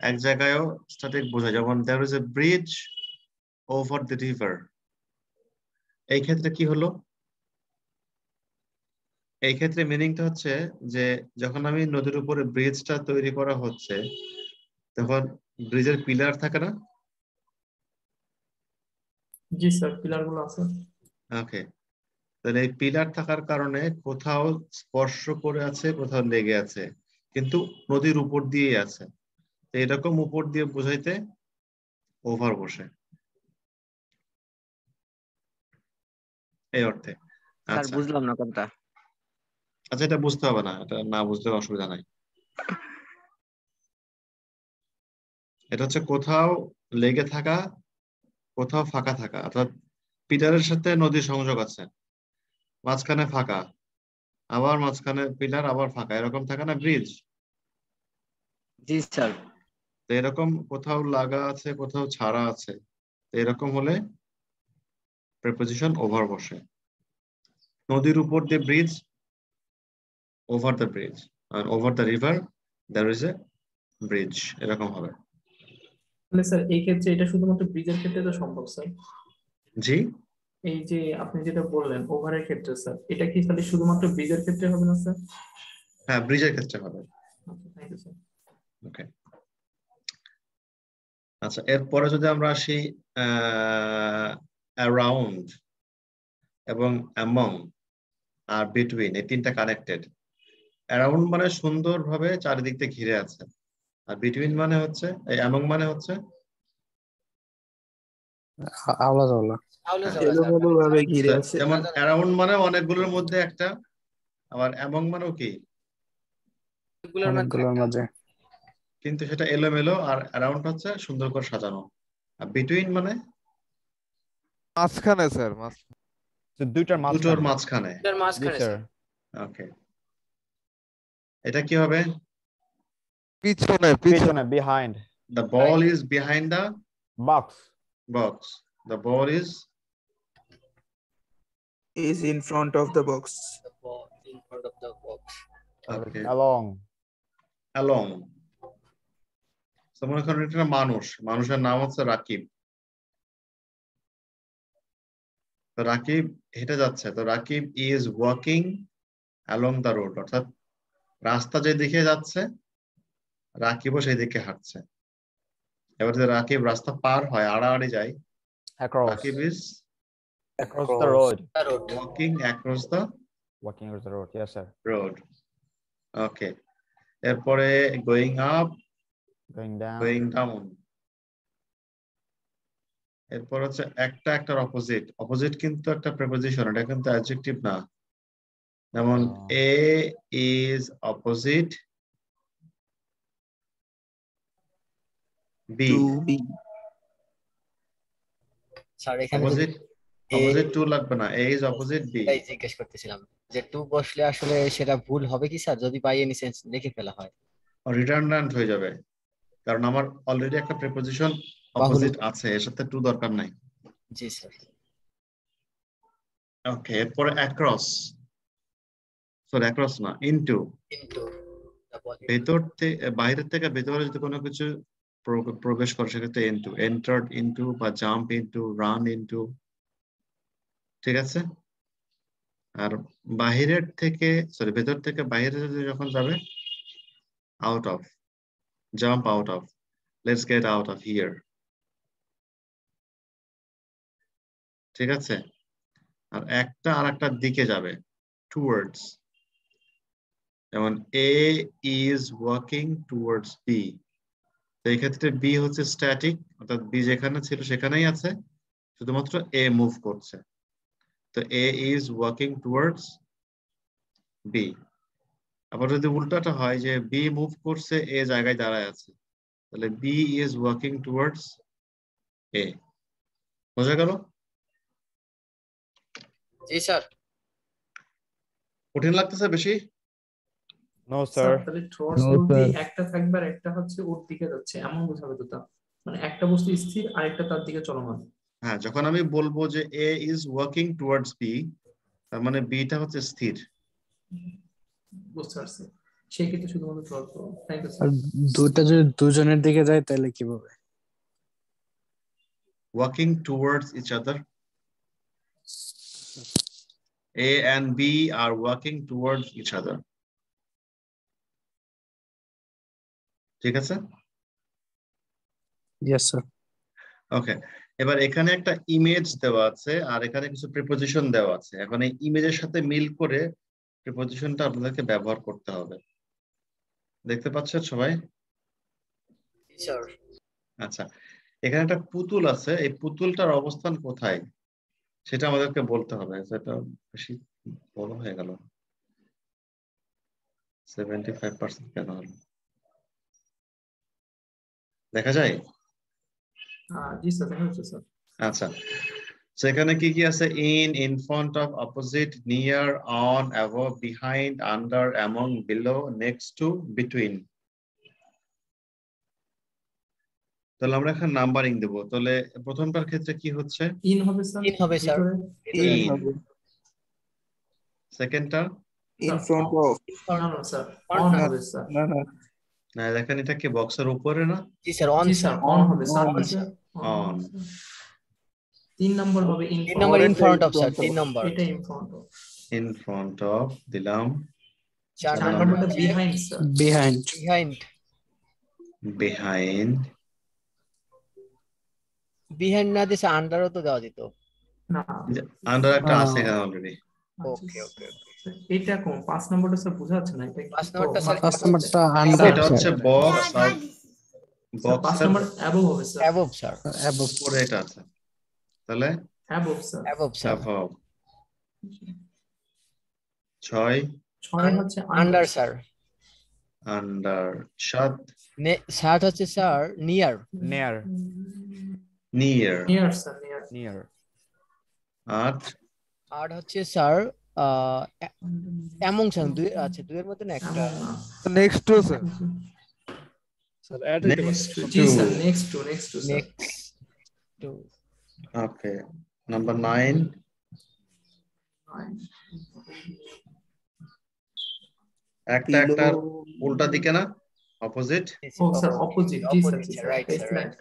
এক জায়গায়ও স্ট্যাটিক বোঝায়, যেমন there is a bridge over the river। এই ক্ষেত্রে কি হলো, এই ক্ষেত্রে মিনিংটা হচ্ছে যে যখন আমি নদীর উপরে ব্রিজটা তৈরি করা হচ্ছে তখন ব্রিজের পিলার থাকে না? জি স্যার, পিলার গুলো আছে। ওকে, তাহলে এই পিলার থাকার কারণে কোথাও স্পর্শ করে আছে, কোথাও লেগে আছে, কিন্তু নদীর উপর দিয়েই আছে। তো এরকম উপর দিয়ে বোঝাইতে ওভার বসে এই অর্থে। স্যার আচ্ছা বুঝলাম না কোনটা। আচ্ছা, এটা বুঝতে হবে না, এটা না বুঝতে অসুবিধা নাই। এটা হচ্ছে কোথাও লেগে থাকা, কোথাও ফাঁকা থাকা, অর্থাৎ পিলারের সাথে নদীর সংযোগ আছে, মাঝখানে ফাঁকা, আবার মাঝখানে পিলার, আবার ফাঁকা, এরকম থাকে না ব্রিজ? জি স্যার। তো এরকম কোথাও লাগা আছে, কোথাও ছাড়া আছে, তো এরকম হলে প্রিপোজিশন ওভার বসে। নদীর উপর দিয়ে ব্রিজ, ওভার দ্য ব্রিজ, আর over the river there is a bridge, এরকম হবে। তাহলে স্যার এই ক্ষেত্রে এটা শুধুমাত্র ব্রিজের ক্ষেত্রে তো সম্ভব স্যার? জি, এই যে আপনি যেটা বললেন ওভারের ক্ষেত্রে স্যার, এটা কি তাহলে শুধুমাত্র ব্রিজের ক্ষেত্রে হবে না স্যার? হ্যাঁ, ব্রিজের ক্ষেত্রে হবে। Thank you sir. ওকে, আচ্ছা, এরপরে যদি আমরা আসি অ্যারাউন্ড এবং অ্যামং আর বিটুইন, এই তিনটা কানেক্টেড। অ্যারাউন্ড মানে সুন্দরভাবে চারিদিক দিয়ে ঘিরে আছে, আর বিটুইন মানে হচ্ছে, এই অ্যামং মানে হচ্ছে আওলা জাওলা। এলোমেলো ভাবে ঘিরে আছে। যেমন অ্যারাউন্ড মানে অনেকগুলোর মধ্যে একটা, আবার অ্যামং মানেও কি অনেকগুলোর মাঝে। কিন্তু সেটা এলোমেলো, আর অ্যারাউন্ড হচ্ছে সুন্দর করে সাজানো, আর বিটুইন মানে মাঝখানে স্যার, দুটোর দুটোর মাঝখানে। মাঝখানে। ওকে, এটা কি হবে? পিছনে পিছনে, behind. The ball is behind the box. The ball is in front of the box. The ball in front of the box. okay. Along. So মনে করেন এটা মানুষ, মানুষের নাম হচ্ছে রাকিব। তো রাকিব হেঁটে যাচ্ছে, তো Rakib is walking along the road, অর্থাৎ রাস্তা যে দিকে যাচ্ছে রাকিবও সেই দিকে হাঁটছে। এবার যদি রাকিব রাস্তা পার হয়, আড়াআড়ি যায়, Rakib is across the road. walking across the road. Yes sir. road. Okay, এরপরে going up, going down, এরপর হচ্ছে একটার অপোজিট কিন্তু একটা প্রিপোজিশন, এটা কিন্তু অ্যাডজেক্টিভ না। যেমন A is opposite B। Sir এখানে opposite to লাগবে না, A is opposite B। তাই জিজ্ঞেস করতেছিলাম যে টু বসলে আসলে সেটা ভুল হবে কি স্যার, যদি বাই এনি সেন্স লিখে ফেলা হয়? রিডান্ডেন্ট হয়ে যাবে, কারণ আমার অলরেডি একটা প্রিপোজিশন অপোজিট আছে, এর সাথে টু দরকার নাই। জি স্যার। ওকে, এরপরে অ্যাক্রস, সরি অ্যাক্রস না, ইনটু। ভেতর থেকে, বাইরে থেকে ভেতরে যদি কোনো কিছু প্রবেশ করে সেক্ষেত্রে ইনটু, এন্টার্ড ইনটু বা জাম্প ইনটু, রান ইনটু, ঠিক আছে। আর বাহিরের থেকে, সরি ভেতর থেকে বাইরে যখন যাবে, out of, jump out of, let's get out of here, ঠিক আছে। আর একটা আর একটার দিকে যাবে, টুয়ার্ডস, যেমন A is walking towards B। তো এই ক্ষেত্রে B হচ্ছে স্ট্যাটিক, অর্থাৎ B যেখানে ছিল সেখানেই আছে, শুধুমাত্র A মুভ করছে। তো A is walking towards B। আবার যদি উল্টাটা হয় যে B মুভ করছে, A জায়গায় দাঁড়ায় আছে, তাহলে B is walking towards A। বোঝা গেল? জি স্যার। কঠিন লাগতেছে বেশি? নো স্যার তাহলে টুয়ার্ডস বলতে একটা থাকবে আর একটা হচ্ছে ওর দিকে যাচ্ছে, এমন বোঝাবে তো তা, মানে একটা বস্তু স্থির আর একটা তার দিকে চলমান। হ্যাঁ, যখন আমি বলবো যে A is working towards B, তার মানে B টা হচ্ছে স্থির। বুঝতে পারছি, সেই ক্ষেত্রে শুধুমাত্র ট্রু করব। থ্যাংক ইউ আর স্যার। দুইটা যদি দুজনের দিকে যায় তাহলে কিভাবে? Working towards each other. A and B are working towards each other. ঠিক আছে? Yes sir. ওকে, এবার এখানে একটা ইমেজ দেওয়া আছে আর এখানে কিছু প্রিপোজিশন দেওয়া আছে। এখন এই ইমেজের সাথে মিল করে প্রিপোজিশনটা আপনাদেরকে ব্যবহার করতে হবে। দেখতে পাচ্ছেন সবাই? স্যার আচ্ছা, এখানে একটা পুতুল আছে, এই পুতুলটার অবস্থান কোথায় সেটা আমাদেরকে বলতে হবে। সেটা বেশি বড় হয়ে গেল, 75% কেন হলো? দেখা যায়? জি স্যার, দেখা যাচ্ছে স্যার। আচ্ছা, সেখানে কি কি আছে? in front of, opposite, near, on, above, behind, under, among, below, next to, between। তাহলে আমরা এখানে নাম্বারিং দেব। তাহলে প্রথমটার ক্ষেত্রে কি হচ্ছে? ইন হবে স্যার। ইন হবে স্যার। ইন। সেকেন্ডটা ইন ফ্রন্ট অফ। না না স্যার, অন হবে স্যার। না না না, দেখেন এটা কি বক্সের উপরে না? জি স্যার, অন স্যার। অন হবে স্যার। অন। 3 নম্বর হবে in. 3 number in front of sir, 3 নম্বর। এটা in front of. In front of দিলাম। 4 নম্বরটা behind sir. Behind. Behind. Behind. Behind না দিছে আন্ডারও তো দেওয়া যেত। না, আন্ডার একটা আছে এখানে অলরেডি। ওকে ওকে ওকে। এটা কোন 5 নম্বরটা স্যার বোঝা যাচ্ছে না। এটা 5 নম্বরটা স্যার, 5 নম্বরটা আন্ডার। এটা হচ্ছে বক্স আর বক্স। 5 নম্বর অ্যাবভ হবে স্যার। Above sir. অ্যাবভ পরে এটা আছে, তাহলে above sir. Above sir. Above. 6 হচ্ছে আন্ডার স্যার। আন্ডার। 7 7 হচ্ছে sir near. Near. Near. Near sir, near. Near. 8 হচ্ছে স্যার অ্যামং স্যার। দুই আচ্ছা, দুইয়ের মধ্যে না একটা। Next to sir. Sir add হইতে পারে। জি sir, next to sir. Next to. Okay, number 9। একটা উল্টা দিকে না, অপোজিট? Oh sir, opposite. জি sir, right sir, right.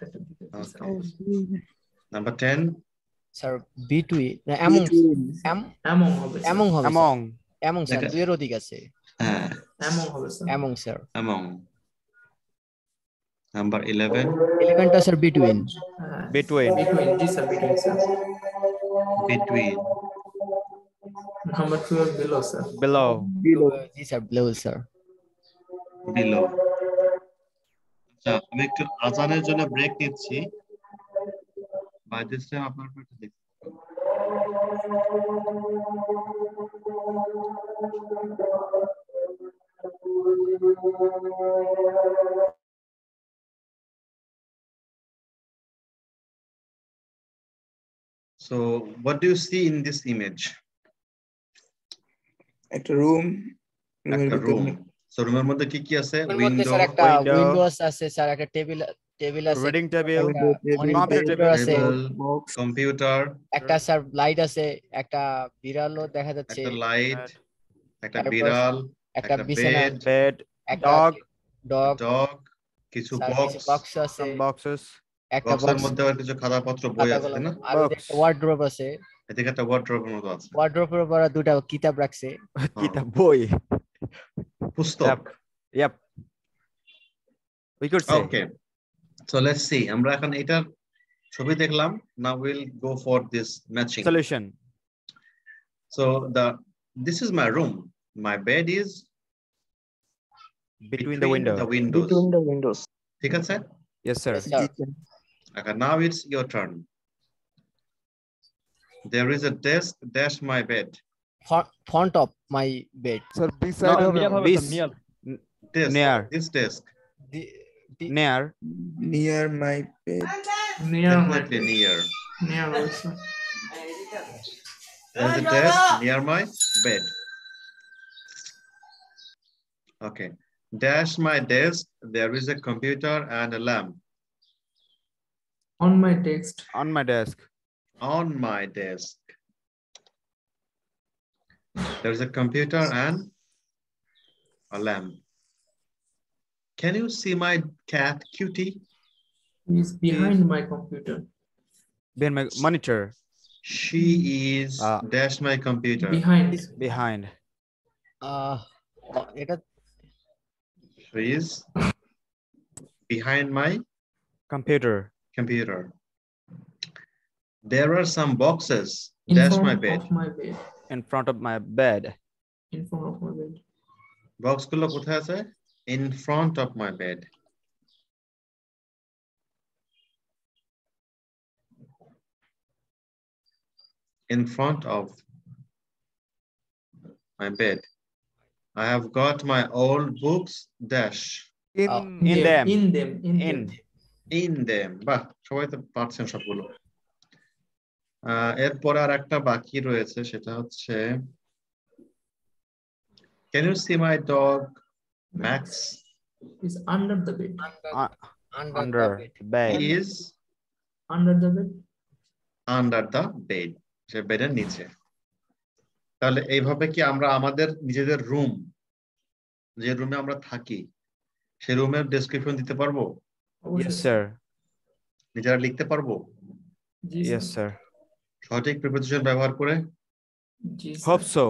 Number 10 sir between না অ্যামং। অ্যামং হবে। অ্যামং হবে। অ্যামং। অ্যামং স্যার, দুইয়ের অধিক আছে। হ্যাঁ, অ্যামং হবে sir. Among sir. Among. Number 11 11টা স্যার বিটুইন। বিটুইন। বিটুইন। জি sir, between sir. Between. Number 12 below sir. Below. জি স্যার, বিলো স্যার। বিলো। আচ্ছা, আমি একটু আজানের জন্য ব্রেক নিচ্ছি। বাই দিস টাইম আপনারা একটু দেখুন। So, what do you see in this image? একটা রুম। একটা রুম। সো রুমের মধ্যে কি কি আছে? উইন্ডো। স্যার একটা উইন্ডোজ আছে স্যার, একটা টেবিল আছে, রিডিং টেবিল, কম্পিউটার আছে, কম্পিউটার, একটা স্যার লাইট আছে, একটা বিড়ালও দেখা যাচ্ছে, একটা লাইট, একটা বিড়াল, একটা বিছানা, বেড, একটা ডগ, কিছু বক্স আছে, বক্সেস, একটা বক্সের মধ্যে আর কিছু খাতাপত্র, বই আছে না? আর ওয়ার্ড্রোব আছে। এদিকে একটা ওয়ার্ড্রোবের মতো আছে। ওয়ার্ড্রোবের উপর দুটো কিতাব রাখছে। কিতাব, বই, পুস্তক। Yep. We could say. Okay. So let's see. আমরা এখন এটার ছবি দেখলাম। Now we'll go for this matching solution. So this is my room. My bed is between the windows. Between the windows. ঠিক আছে? Yes sir. Okay, now it's your turn. There is a desk dash my bed. Front of my bed. Sir, beside of near. This desk. Near my bed. Definitely near. Near also. There is a desk near my bed. Okay. Dash my desk. There is a computer and a lamp. On my desk. On my desk. On my desk. There's a computer and a lamp. Can you see my cat Cutie? He's behind my computer. Behind my monitor. She is dash my computer. Behind. এটা She is behind my computer. There are some boxes In dash front my bed. of my bed. In front of my bed. In front of my bed. Box গুলো কোথায় আছে? In front of my bed. In front of my bed. I have got my old books dash. In them. বাহ, সবাই তো পারছেন সবগুলো। এরপরে আর একটা বাকি রয়েছে, সেটা হচ্ছে Can you see my dog Max? He's under the bed. Under the bed. He is Under the bed. under the bed. সে বেডের নিচে। তাহলে এইভাবে কি আমরা আমাদের নিজেদের রুম, যে রুমে আমরা থাকি, সেই রুমের ডেসক্রিপশন দিতে পারবো? Yes sir. নিজেরা লিখতে পারবো? Yes sir. সঠিক প্রিপোজিশন ব্যবহার করে? Hope so.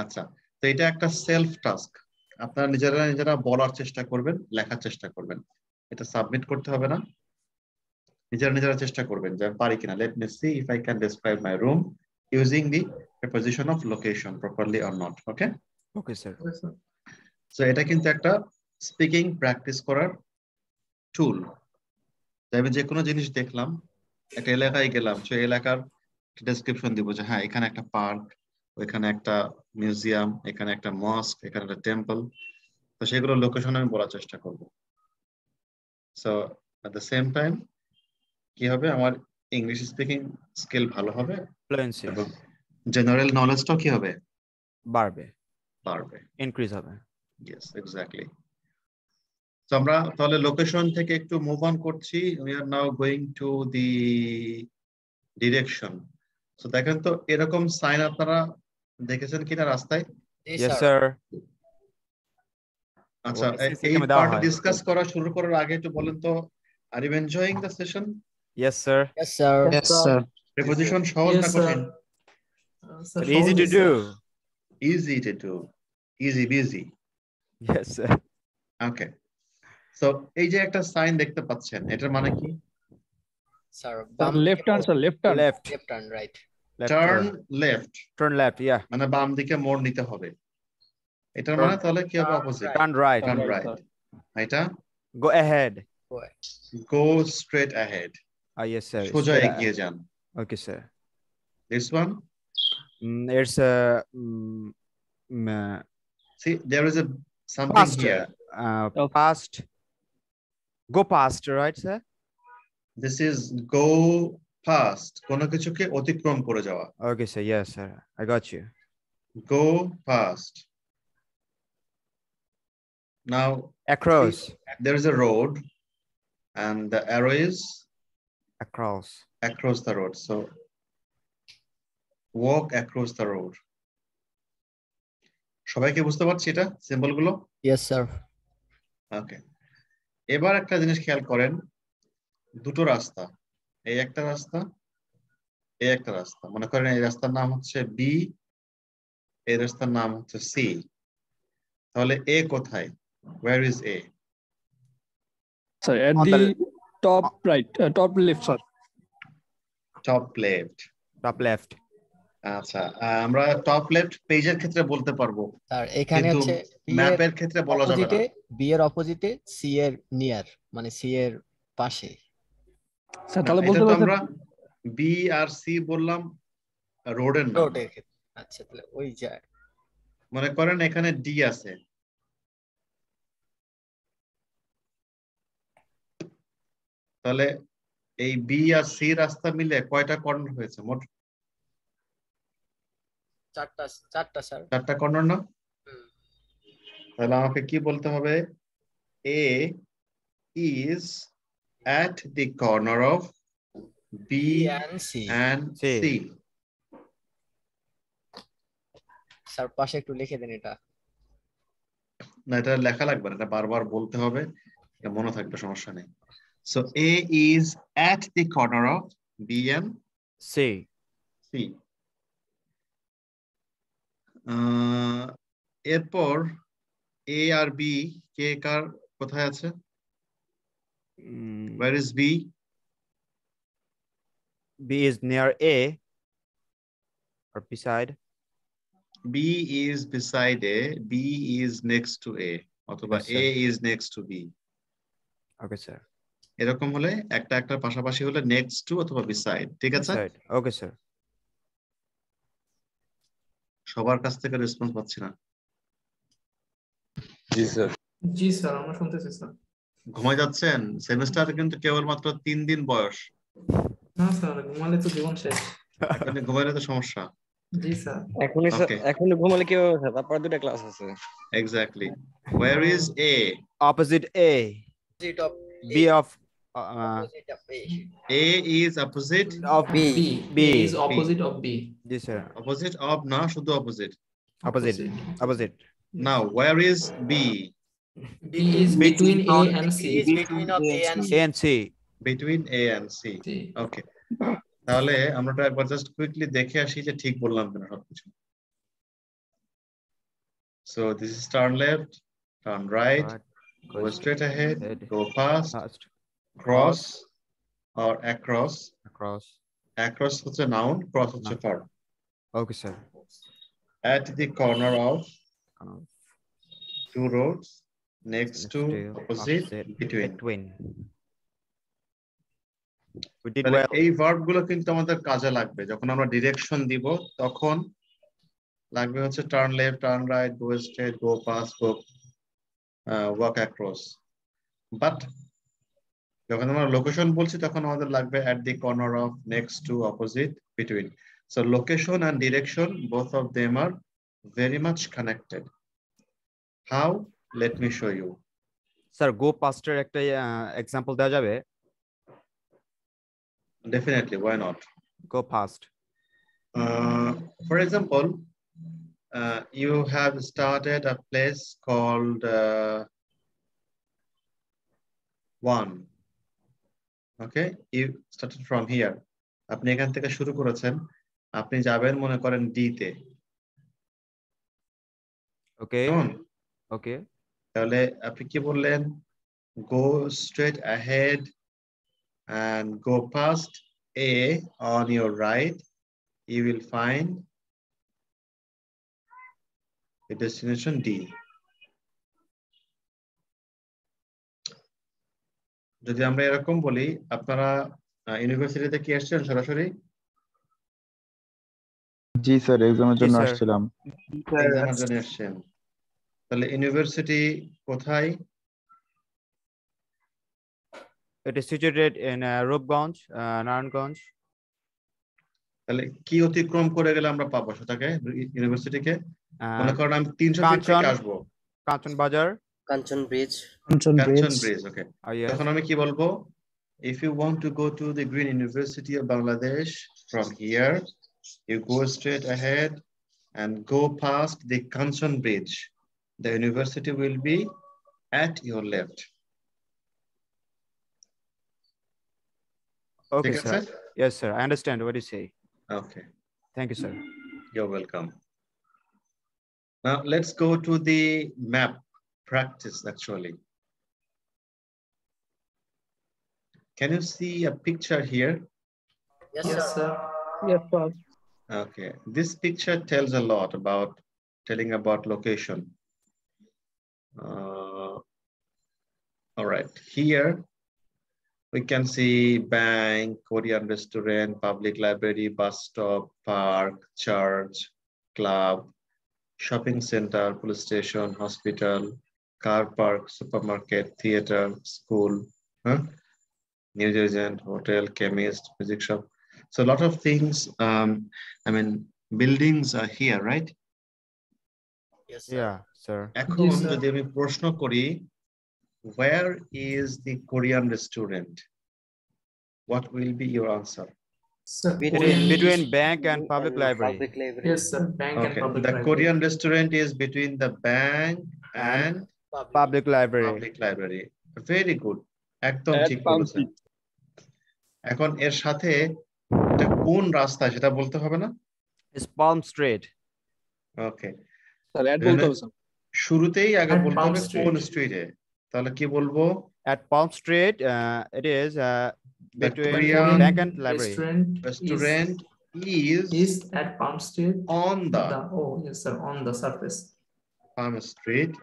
আচ্ছা, তো এটা একটা সেলফ টাস্ক। আপনারা নিজেরা বলার চেষ্টা করবেন, লেখার চেষ্টা করবেন। এটা সাবমিট করতে হবে না, নিজেরা চেষ্টা করবেন যে পারি কিনা। Let me see if I can describe my room using the preposition of location properly or not. Okay? Okay sir. So এটা কিন্তু একটা স্পিকিং প্র্যাকটিস করার টুল। আমি যে কোনো জিনিস দেখলাম, একটা এলাকায় গেলাম, সেই এলাকার ডেসক্রিপশন দিব যে হ্যাঁ এখানে একটা পার্ক, ওইখানে একটা মিউজিয়াম, এখানে একটা মস্ক, এখানে একটা টেম্পল। তো সেগুলো লোকেশন আমি বলার চেষ্টা করব। So at the same time কি হবে, আমার ইংলিশ স্পিকিং স্কিল ভালো হবে এবং জেনারেল নলেজটাও কি হবে, বাড়বে, ইনক্রিজ হবে। Yes, exactly. তো আমরা তাহলে লোকেশন থেকে একটু মুভ অন করছি। We are now going to the direction. So দেখেন তো এরকম সাইন আপনারা দেখেছেন কিনা রাস্তায়? Yes sir. আচ্ছা, এই পার্ট ডিসকাস করা শুরু করার আগে একটু বলেন তো, are you enjoying the session? Yes sir. Yes sir. Yes sir. Preposition সহজ না কঠিন? Easy to do. Easy to do. Easy busy. Yes sir. Okay. So এই যে একটা সাইন দেখতে পাচ্ছেন, এটার মানে কি? Sir, left turn sir, left turn. Left turn, right. Turn left. Turn left, yeah. মানে বাম দিকে মোড় নিতে হবে। এটার মানে তাহলে কি হবে opposite? Turn right. Turn right. এটা Go ahead. Go straight ahead. Yes sir. সোজা এগিয়ে যান। Okay sir. This one? It's see, there is a something past, here. Past. Go past, right sir? This is go past. কোনো কিছুকে অতিক্রম করে যাওয়া। Okay sir, yes sir. I got you. Go past. Now across. See, there is a road and the arrow is across the road. So walk across the road. সবাই কি বুঝতে পারছি এটা সিম্বল গুলো? Yes sir. ওকে, এবার একটা জিনিস খেয়াল করেন, দুটো রাস্তা, এই একটা রাস্তা, এই একটা রাস্তা। মনে করেন এই রাস্তার নাম হচ্ছে বি, এই রাস্তার নাম হচ্ছে সি। তাহলে এ কোথায়? Where is A? Sir, at the top right, top left, sir. Top left. Top left. আচ্ছা, আমরা টপ লেফট পেজের ক্ষেত্রে বলতে পারবো। স্যার এখানে হচ্ছে ম্যাপের ক্ষেত্রে বলা যাবে না। বি এর অপোজিটে, সি এর নিয়ার, মানে সি এর পাশে। স্যার তাহলে বলতে পারছেন আমরা বি আর সি বললাম রোডের নাম। রোডের ক্ষেত্রে। আচ্ছা, তাহলে ওই যায়। মনে করেন এখানে ডি আছে, তাহলে এই বি আর সি রাস্তা মিলে কয়টা কর্নার হয়েছে মোট? চারটা স্যার। চারটা কর্নার না? তাহলে আমাকে কি বলতে হবে? A is at the corner of B and C. and C. C. Sir পাশে একটু লিখে দেন এটা। না, এটা লেখা লাগবে না, এটা বারবার বলতে হবে, এটা মনে থাকবে, সমস্যা নেই। So A is at the corner of B and C. C. এরপর A আর B কে কার কোথায় আছে? Where is B? B is near A or beside. B is beside A, B is next to A, অথবা Yes, sir. A is next to B. Okay, sir. এরকম হলে একটা একটার পাশাপাশি হলে next to অথবা beside, ঠিক আছে? Beside. Okay, sir. সবার কাছ থেকে রেসপন্স পাচ্ছি না। জি স্যার। জি স্যার, আমরা শুনতেছি স্যার। ঘুমায় যাচ্ছেন? সেমিস্টার কিন্তু কেবলমাত্র 3 দিন বয়স। না স্যার, ঘুমালে তো জীবন শেষ। এখন ঘুমাইলে তো সমস্যা। জি স্যার। এখনই ঘুমালে কি হবে স্যার? তারপর দুটো ক্লাস আছে। Exactly. Where is A? Opposite A. Opposite of B of opposite of A. A is opposite of B. B. A is opposite of B. Yes, sir. Opposite of না, শুধু opposite. Opposite. Now, where is B? B is between A and C. B is between of A and C. A and C. Between A and C. Okay. তাহলে আমরা তো একবার just quickly দেখে আসি যে ঠিক বললাম কিনা সবকিছু। So this is turn left, turn right, go straight ahead, go past, cross or across. Across হচ্ছে noun, cross হচ্ছে verb. Okay, sir. At the corner of two roads, next to, opposite, between. We did তাহলে well. এই verb গুলো কিন্তু আমাদের কাজে লাগবে যখন আমরা ডিরেকশন দিব, তখন লাগবে হচ্ছে turn left, turn right, go straight, go past, go walk across. But যখন আমরা লোকেশন বলছি তখন আমাদের লাগবে at the corner of, next to, opposite, between. So location and direction, both of them are very much connected. How? Let me show you. Sir, go past এর একটা example দেওয়া যাবে? Definitely, why not? Go past. For example, you have started a place called one. Okay, you started from here. আপনি এখান থেকে শুরু করেছেন, আপনি যাবেন মনে করেন ডি তে। Okay. Okay. তাহলে আপনি কি বললেন? Go straight ahead and go past A on your right. You will find the destination D. যদি আমরা এরকম বলি, আপনারা ইউনিভার্সিটিতে কি আসছেন সরাসরি? জি স্যার, এক্সামের জন্য আসছিলাম। এক্সামের জন্য আসছেন। তাহলে ইউনিভার্সিটি কোথায়? It is situated in Rupganj, Naranganj. তাহলে কি অতিক্রম করে গেলে আমরা পাবো সেটাকে, ইউনিভার্সিটিকে? মনে করেন আমি 300 ফিট থেকে আসবো। কাঞ্চন বাজার। কাঞ্চন ব্রিজ। কাঞ্চন ব্রিজ, ওকে। তখন আমি কি বলবো? If you want to go to the Green University of Bangladesh from here, you go straight ahead and go past the Kanchan Bridge. The university will be at your left. Okay, sir. Yes, sir. I understand what you say. Okay. Thank you, sir. You're welcome. Now let's go to the map practice actually. Can you see a picture here? Yes, sir. Yes, sir. Okay. This picture tells a lot about, telling about location. All right. Here we can see bank, Korean restaurant, public library, bus stop, park, church, club, shopping center, police station, hospital, car park, supermarket, theater, school, news agent, hotel, chemist, music shop. So a lot of things, I mean, buildings are here, right? Yes, sir. Yeah, sir. এখন যদি আমি প্রশ্ন করি, where is the Korean restaurant? What will be your answer? Sir, Between bank and public library. Yes, sir. Bank and Okay, public the library. Korean restaurant is between the bank and Public library. public library. Very good. একদম At ঠিক Palm বলেছেন। এখন এর সাথে এটা কোন রাস্তা সেটা বলতে হবে না? It's Palm Street. ওকে, স্যার অ্যাড বলতে হবে স্যার। শুরুতেই আগে At বলতে Palm হবে Street. কোন স্ট্রিটে। তাহলে কি বলবো? At Palm Street, it is between Korean bank and library. Restaurant is at Palm Street on the oh yes sir, on the surface. Palm Street.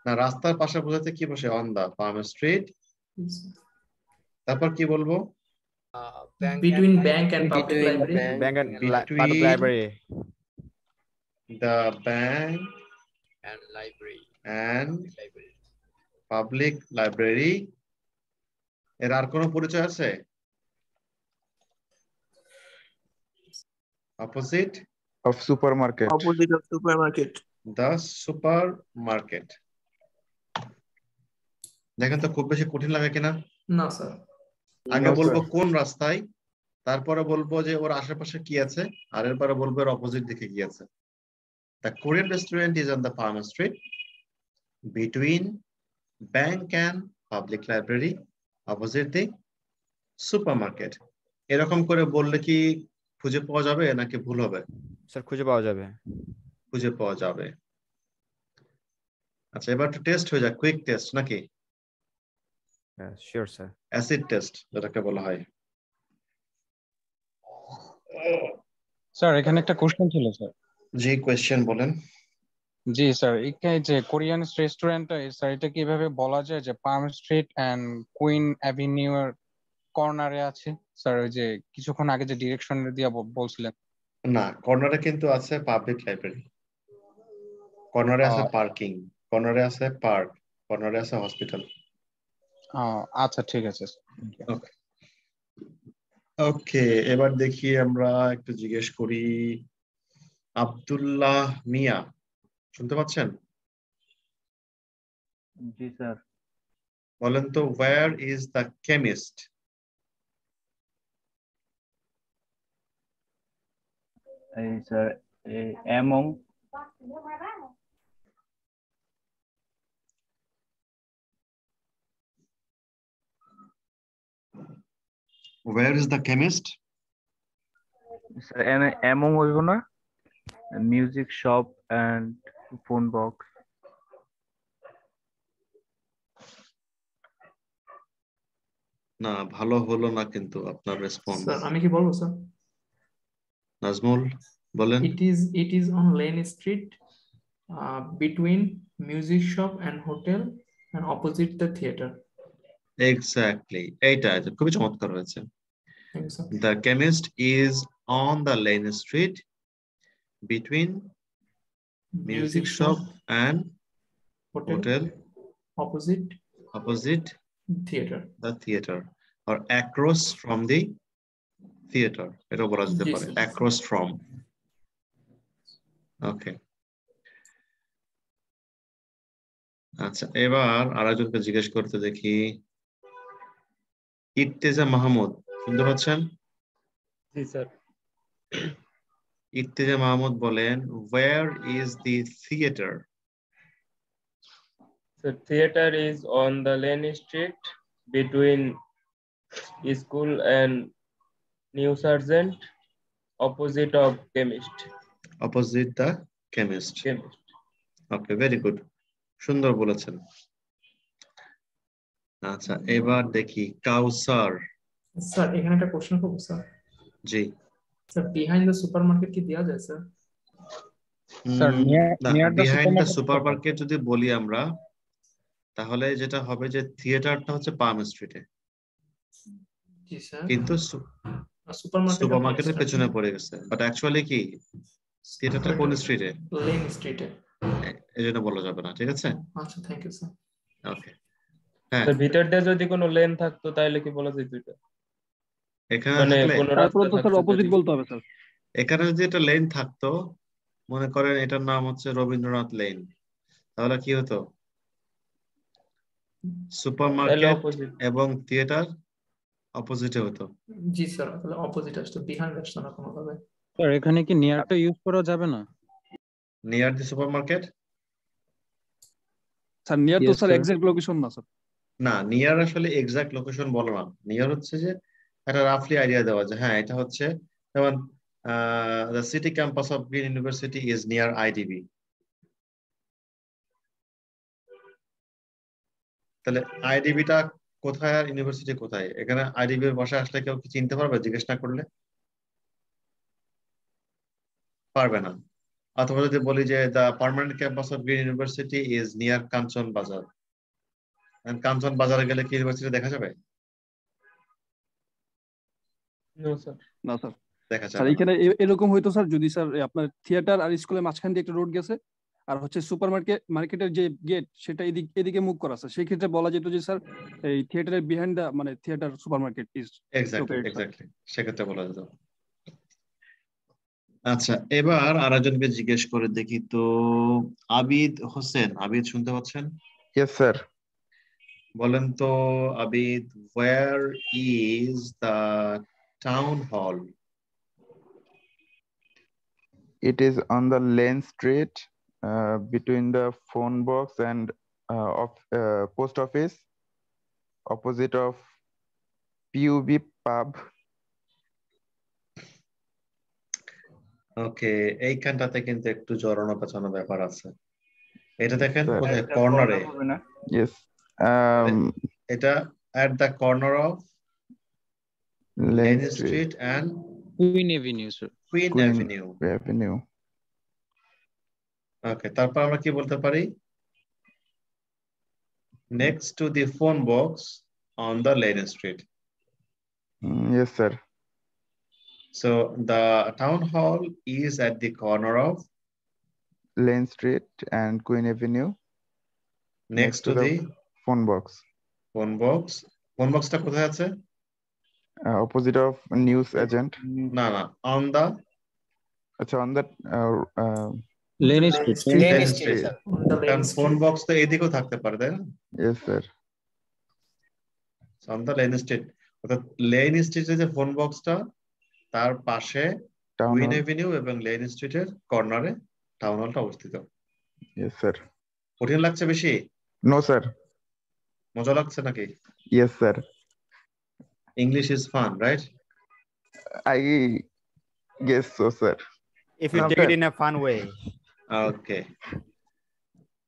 না, রাস্তার পাশে বোঝাতে কি বসে? on the Palm Street. Yes. তারপর কি বলবো? Between bank and public library. Bank and public Between library. the bank and library. and public library. এর আর কোনো পরিচয় আছে? Opposite of supermarket. Opposite of supermarket. the supermarket. দেখেন তো খুব বেশি কঠিন লাগে কিনা? না স্যার। আগে No, বলবো sir. কোন রাস্তায়, তারপরে বলবো যে ওর আশেপাশে কি আছে, আর এরপরে বলবো এর অপোজিট দিকে কি আছে। The Korean restaurant is on the Palm Street between bank and public library opposite the supermarket. এরকম করে বললে কি খুঁজে পাওয়া যাবে নাকি ভুল হবে? স্যার খুঁজে পাওয়া যাবে। খুঁজে পাওয়া যাবে। আচ্ছা, এবার একটু টেস্ট হয়ে যাক, কুইক টেস্ট নাকি? Sure sir. অ্যাসিড টেস্ট যেটাকে বলা হয়। স্যার এখানে একটা কোশ্চেন ছিল স্যার। জি, কোয়েশ্চেন বলেন। জি স্যার, এখানে যে কোরিয়ান রেস্টুরেন্ট স্যার, এটা কিভাবে বলা যায় যে পার্ম স্ট্রিট এন্ড কুইন অ্যাভিনিউ এর কর্নারে আছে স্যার? ওই যে কিছুক্ষণ আগে যে ডিরেকশন দিয়ে বলছিলেন। না, কর্নারে কিন্তু আছে পাবলিক লাইব্রেরি, কর্নারে আছে পার্কিং, কর্নারে আছে পার্ক, কর্নারে আছে হসপিটাল। আচ্ছা ঠিক আছে। ওকে, এবার দেখি আমরা একটু জিজ্ঞেস করি। আব্দুল্লাহ মিয়া, শুনতে পাচ্ছেন? জি স্যার। বলেন তো, ওয়্যার ইজ দ্য কেমিস্ট? এই sir, among. Where is the chemist? Sir among হইব না? Music shop and phone box. না, ভালো হলো না কিন্তু আপনার রেসপন্স। স্যার আমি কি বলবো স্যার? নাজমুল বলেন। It is on Lane Street between music shop and hotel and opposite the theater. Exactly, এইটা খুবই চমৎকার হয়েছে। Thank you, sir. The chemist is on the Lane Street between music shop and hotel opposite theater. The theater or across from the theater. এটা বলা যেতে পারে, across from. Okay. আচ্ছা, এবার আরেকজনকে জিজ্ঞেস করতে দেখি। ইর্তেজা মাহমুদ, শুনতে পাচ্ছেন? জি স্যার। ইর্তেজা মাহমুদ বলেন, where is the theater? The theater is on the Lane Street between school and New Sergeant opposite of chemist. Opposite the chemist. Okay, very good. সুন্দর বলেছেন। আচ্ছা, এবার দেখি কাউসার। স্যার এখানে একটা প্রশ্ন করব স্যার। জি স্যার, বিহাইন্ড দ্য সুপারমার্কেট কি দেয়া যায় sir? Sir behind the supermarket যদি বলি আমরা, তাহলে যেটা হবে যে থিয়েটারটা হচ্ছে পার্ম স্ট্রিটে, জি স্যার, কিন্তু সুপারমার্কেটের পেছনে পড়ে গেছে। বাট অ্যাকচুয়ালি কি থিয়েটারটা কোন স্ট্রিটে? লেন স্ট্রিটে। এজন্য বলা যাবে না, ঠিক আছে? আচ্ছা, থ্যাংক ইউ স্যার। ওকে, হ্যাঁ, তো ভিতর দিয়ে যদি কোনো লেন থাকতো তাহলে কি বলা যেত এটা? এখানে মানে থাকলে কোনো রাস্তা তো স্যার অপোজিট বলতে হবে স্যার। এখানে যদি একটা লেন থাকতো, মনে করেন এটার নাম হচ্ছে রবীন্দ্রনাথ লেন, তাহলে কি হতো? সুপারমার্কেট এবং থিয়েটার অপোজিটে হতো। জি স্যার, তাহলে অপোজিট আসতো, বিহাইন্ড আসতো না কোনোভাবে। স্যার এখানে কি নিয়ারটা ইউজ করা যাবে না? নিয়ার দি সুপারমার্কেট? স্যার নিয়ার তো স্যার এক্সাক্ট লোকেশন না স্যার। না, নিয়ার আসলে এক্সাক্ট লোকেশন বলো না। নিয়ার হচ্ছে যে একটা রাফলি আইডিয়া দেওয়া যে হ্যাঁ এটা হচ্ছে, যেমন the city campus of Green University is near IDB. তাহলে আইডিবিটা কোথায় আর ইউনিভার্সিটি কোথায়? এখানে আইডিবি এর বাসায় আসলে কেউ কি চিনতে পারবে জিজ্ঞেস না করলে? পারবে না। অথবা যদি বলি যে the permanent campus of Green University is near কাঞ্চন বাজার, কাঞ্চন বাজারে গেলে কি ইউনিভার্সিটি দেখা যাবে? No sir. না স্যার। দেখা স্যার যাবে না। এখানে এরকম হইতো স্যার, যদি স্যার আপনার থিয়েটার আর স্কুলের মাঝখান দিয়ে একটা রোড গেছে, আর হচ্ছে মার্কেটের যে গেট সেটা এদিকে মুভ করা স্যার, সেই ক্ষেত্রে বলা যেত যে স্যার এই থিয়েটারের বিহাইন্ড দা মানে থিয়েটার সুপারমার্কেট ইজ এক্স্যাক্টলি সেক্ষেত্রে বলা যেত। আচ্ছা, এবার আরেকজনকে জিজ্ঞেস করে দেখি তো। আবিদ হোসেন, আবিদ শুনতে পাচ্ছেন? Yes, sir. বলেন তো Abid, where is the town hall? It is on the Lane Street, between the phone box and post office, opposite of PUB pub. ওকে, এইখানটাতে কিন্তু একটু জড়ানো পেছানো ব্যাপার আছে। এটা দেখেন Sir. কোথায়? কর্নারে। Yes. এটা at the corner of Lane Lane Street and queen Avenue sir. Queen Avenue. Avenue. ওকে, তারপর আমরা কি বলতে পারি? Next to the phone box on the Lane Street. Yes, sir. So the town hall is at the corner of Lane Street and Queen Avenue. next to the phone box. phone box. Phone box টা কোথায় আছে? Opposite of news agent. না না, on the on the Lane Street. Lane Street. কারণ phone box তো এদিকেও থাকতে পারে, তাই না? Yes, sir. on the Lane Street. অর্থাৎ লেন স্ট্রিটের যে ফোন বক্সটা তার পাশে কুইন এভিনিউ এবং লেন স্ট্রিটের কর্নারে টাউন হলটা অবস্থিত। Yes, sir. কঠিন লাগছে বেশি? No, sir. মজা লাগছে নাকি? Yes, sir. English is fun, right? I guess so, sir. If you take it in a fun way. Okay.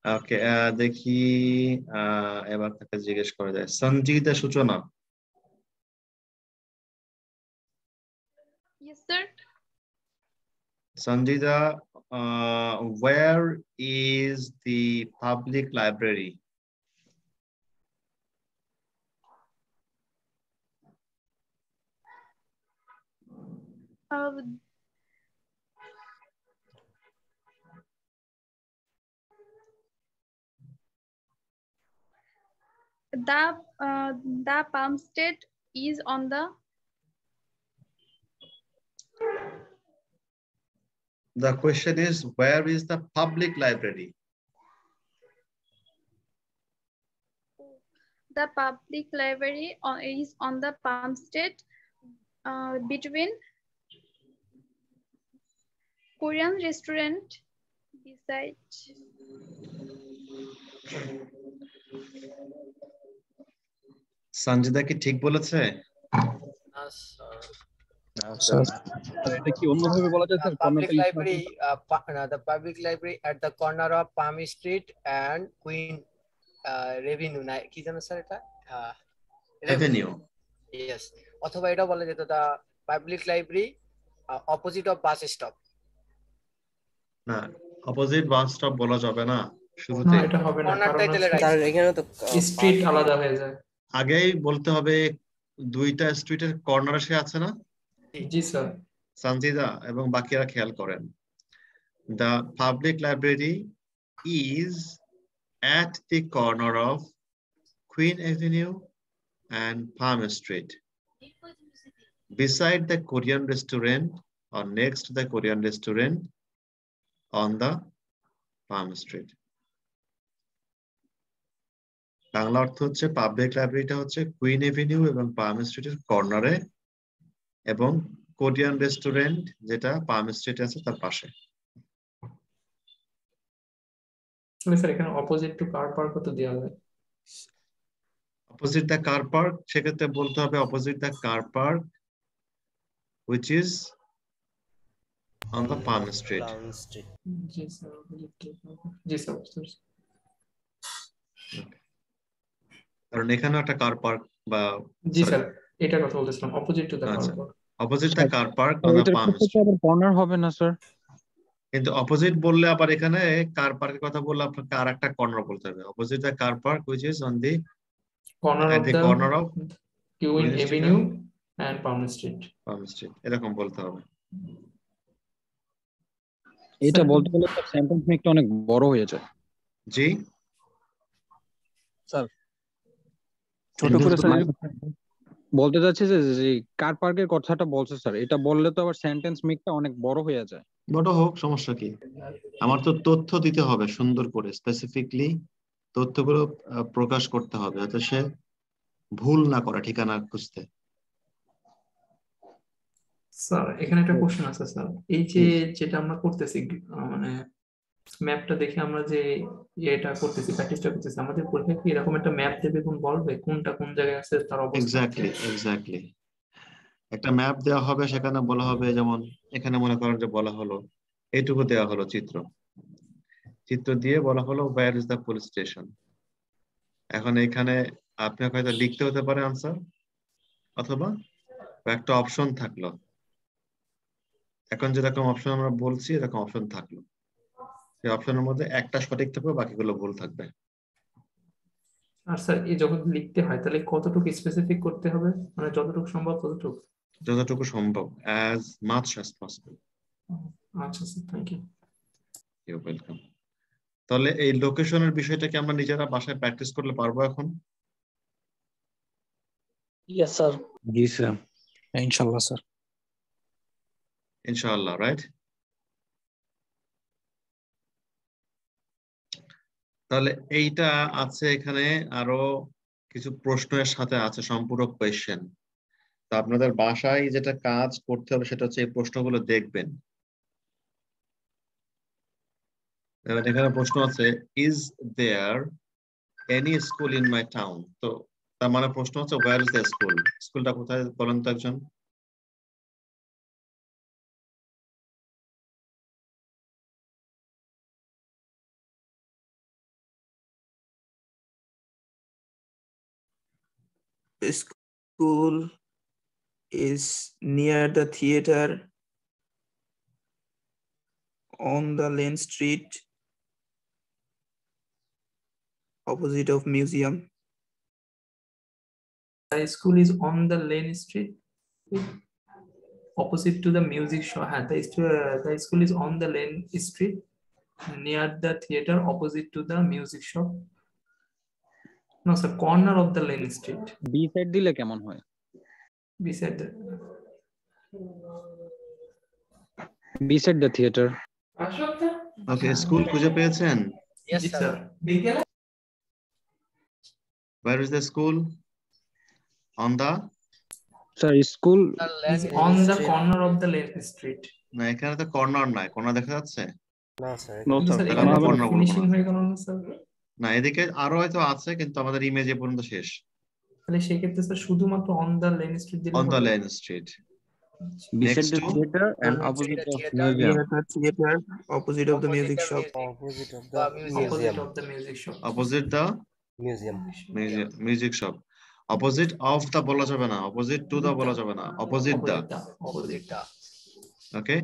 Okay, দেখি এবার তাকে জিজ্ঞেস করা যায়। সঞ্জিতা সূচনা। Yes, sir. Sanjida, where is the public library? The Palm State is on the. The question is, where is the public library? The public library is on the Palm State, between Korean restaurant beside. Sanjida কি ঠিক বলেছে? এটা কি অন্যভাবে বলা যায় sir? Public library, the public library at the corner of Palm Street and Queen Avenue, না কি জানো স্যার এটা? Avenue. Yes. অথবা এটা বলা যেত the public library opposite of bus stop. না, অপোজিট বাস স্টপ বলা যাবে না শুরুতে। এটা হবে না, তার এখানে তো স্ট্রিট আলাদা হয়ে যায়। আগেই বলতে হবে দুইটা স্ট্রিটের কর্নারে সে আছে না? জি স্যার। সঞ্জিদা এবং বাকিরা খেয়াল করেন। The public library is at the corner of Queen Avenue and Palm Street, beside the Korean restaurant or next to the Korean restaurant on the Palm Street. Bangla অর্থ হচ্ছে পাবলিক লাইব্রেরিটা হচ্ছে কুইন এভিনিউ এবং পাম স্ট্রিটের কর্নারে, এবং কোরিয়ান রেস্টুরেন্ট যেটা পাম street আছে তার পাশে। স্যার এখানে অপোজিট টু কার পার্ক কত দেওয়া হয়? অপোজিট দ্য কার পার্ক, সেক্ষেত্রে বলতে হবে opposite the car park which is on the Palm Street. G sir, opposite to G sir বুঝতে পারছি। কারণ এখানে একটা কার পার্ক বা জি স্যার এটার কথা বলতেছিলাম, opposite to the car park. Opposite the car park on the Palm Street। Corner হবে না স্যার? কিন্তু অপোজিট বললে আবার এখানে কার পার্কের কথা বললে আপনাকে আর একটা কর্নার বলতে হবে, opposite the car park which is on the corner of Queen Avenue and Palm Street। এরকম বলতে হবে। এটা বলতে গেলে সেন্টেন্স মেকটা অনেক বড় হয়ে যায়। জি স্যার ছোট করে স্যার বলতে যাচ্ছে যে কার পার্কের কথাটা বলছে স্যার, এটা বললে তো আবার সেন্টেন্স মেকটা অনেক বড় হয়ে যায়। বড় হোক, সমস্যা কি? আমার তো তথ্য দিতে হবে সুন্দর করে, স্পেসিফিকলি তথ্যগুলো প্রকাশ করতে হবে যাতে সে ভুল না করে ঠিকানা খুঁজতে। স্যার এখানে একটা কোশ্চেন আছে স্যার, এই যে যেটা আমরা করতেছি মানে ম্যাপটা দেখে আমরা যে এটা করতেছি, প্র্যাকটিসটা করতেছি, আমাদের পরীক্ষা কি এরকম একটা ম্যাপ দেবে এবং বলবে কোনটা কোন জায়গায় আছে তার অবস্থা? এক্স্যাক্টলি একটা ম্যাপ দেওয়া হবে, সেখানে বলা হবে, যেমন এখানে মনে করেন যে বলা হলো এইটুকু দেওয়া হলো চিত্র দিয়ে বলা হলো wire is the police station. এখন এখানে আপনি হয়তো লিখতে হতে পারে আনসার, অথবা একটা অপশন থাকলো। এখন যেরকম অপশন আমরা বলছি এরকম অপশন থাকলো, সেই অপশনের মধ্যে একটা সঠিক থাকবে, বাকিগুলো ভুল থাকবে। আর স্যার এই যখন লিখতে হয় তাহলে কতটুকু স্পেসিফিক করতে হবে, মানে যতটুকু সম্ভব যতটুকু সম্ভব, as much as possible। আচ্ছা sir, thank you. You welcome. তাহলে এই লোকেশনের বিষয়টা কি আমরা নিজেরা বাসায় প্র্যাকটিস করলে পারবো এখন? Yes sir. জি স্যার, ইনশাআল্লাহ স্যার। ইনশাআল্লাহ, রাইট? তাহলে এইটা আছে, এখানে আরো কিছু প্রশ্নের সাথে আছে সম্পূরক কোয়েশ্চেন। তো আপনাদের বাসায় যেটা কাজ করতে হবে সেটা হচ্ছে এই প্রশ্নগুলো দেখবেন। এখানে প্রশ্ন আছে, is there any school in my town? তো তার মানে প্রশ্ন হচ্ছে ওয়্যার ইজ দ্য স্কুল, স্কুলটা কোথায় বলেন তো একজন? School is near the theater on the Lane Street, opposite of museum. The school is on the Lane Street, opposite to the music shop. The school is on the Lane Street, near the theater, opposite to the music shop. No sir, corner of the Lane Street. Beside দিলে কেমন হয়? Beside the theater. Okay, school খুঁজে পেয়েছেন? Yes sir. Where is the school? On the? Sir, school is on the corner of the Lane Street. না, এখানে তো corner নাই, corner দেখা যাচ্ছে? না স্যার, ফিনিশিং হয়ে গেল না স্যার? না, এদিকে আরো হয়তো আছে, কিন্তু আমাদের ইমেজ এ পর্যন্ত শেষ। তাহলে সেই ক্ষেত্রে স্যার শুধুমাত্র অন দ্য লেন স্ট্রিট দিলে on the lane street, beside the theater and opposite of museum. Theater, opposite of the music shop. opposite of the music shop. Opposite the music shop. Opposite of the বলা যাবে না, opposite to the বলা যাবে না, opposite the। ওকে,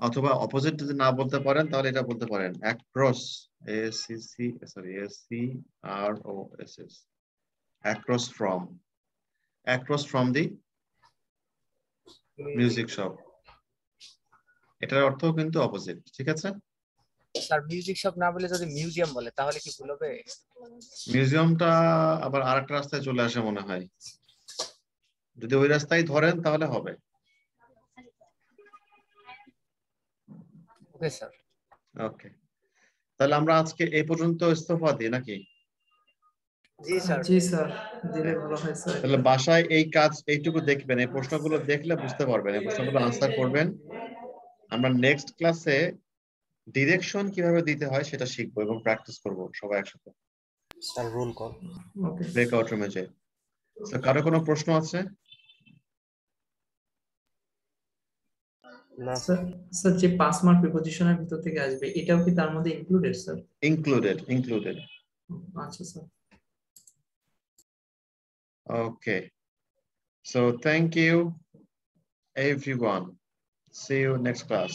অথবা opposite যদি না বলতে পারেন তাহলে এটা বলতে পারেন across, across from the music shop. এটার অর্থ কিন্তু অপোজিট, ঠিক আছে স্যার? মিউজিক শপ না বলে যদি মিউজিয়াম বলে তাহলে কি ভুল হবে? মিউজিয়ামটা আবার আরেকটা রাস্তায় চলে আসে মনে হয়, যদি ওই রাস্তায় ধরেন তাহলে হবে। Okay sir. ওকে, তাহলে আমরা আজকে এই পর্যন্ত ইস্তফা দিই নাকি? জি স্যার জি স্যার দিলে ভালো হয় স্যার তাহলে বাসায় এই কাজ এইটুকু দেখবেন, এই প্রশ্নগুলো দেখলে বুঝতে পারবেন, এই প্রশ্নগুলো আনসার করবেন। আমরা নেক্সট ক্লাসে ডিরেকশন কিভাবে দিতে হয় সেটা শিখবো এবং প্র্যাকটিস করব সবাই একসাথে। Sir roll call. Okay breakout রুমে যাই। স্যার কারো কোনো প্রশ্ন আছে? না স্যার স্যার যে 5 মার্ক প্রিপোজিশনের ভিতর থেকে আসবে এটাও কি তার মধ্যে ইনক্লুডেড স্যার? ইনক্লুডেড। আচ্ছা sir. Okay. So thank you everyone. See you next class.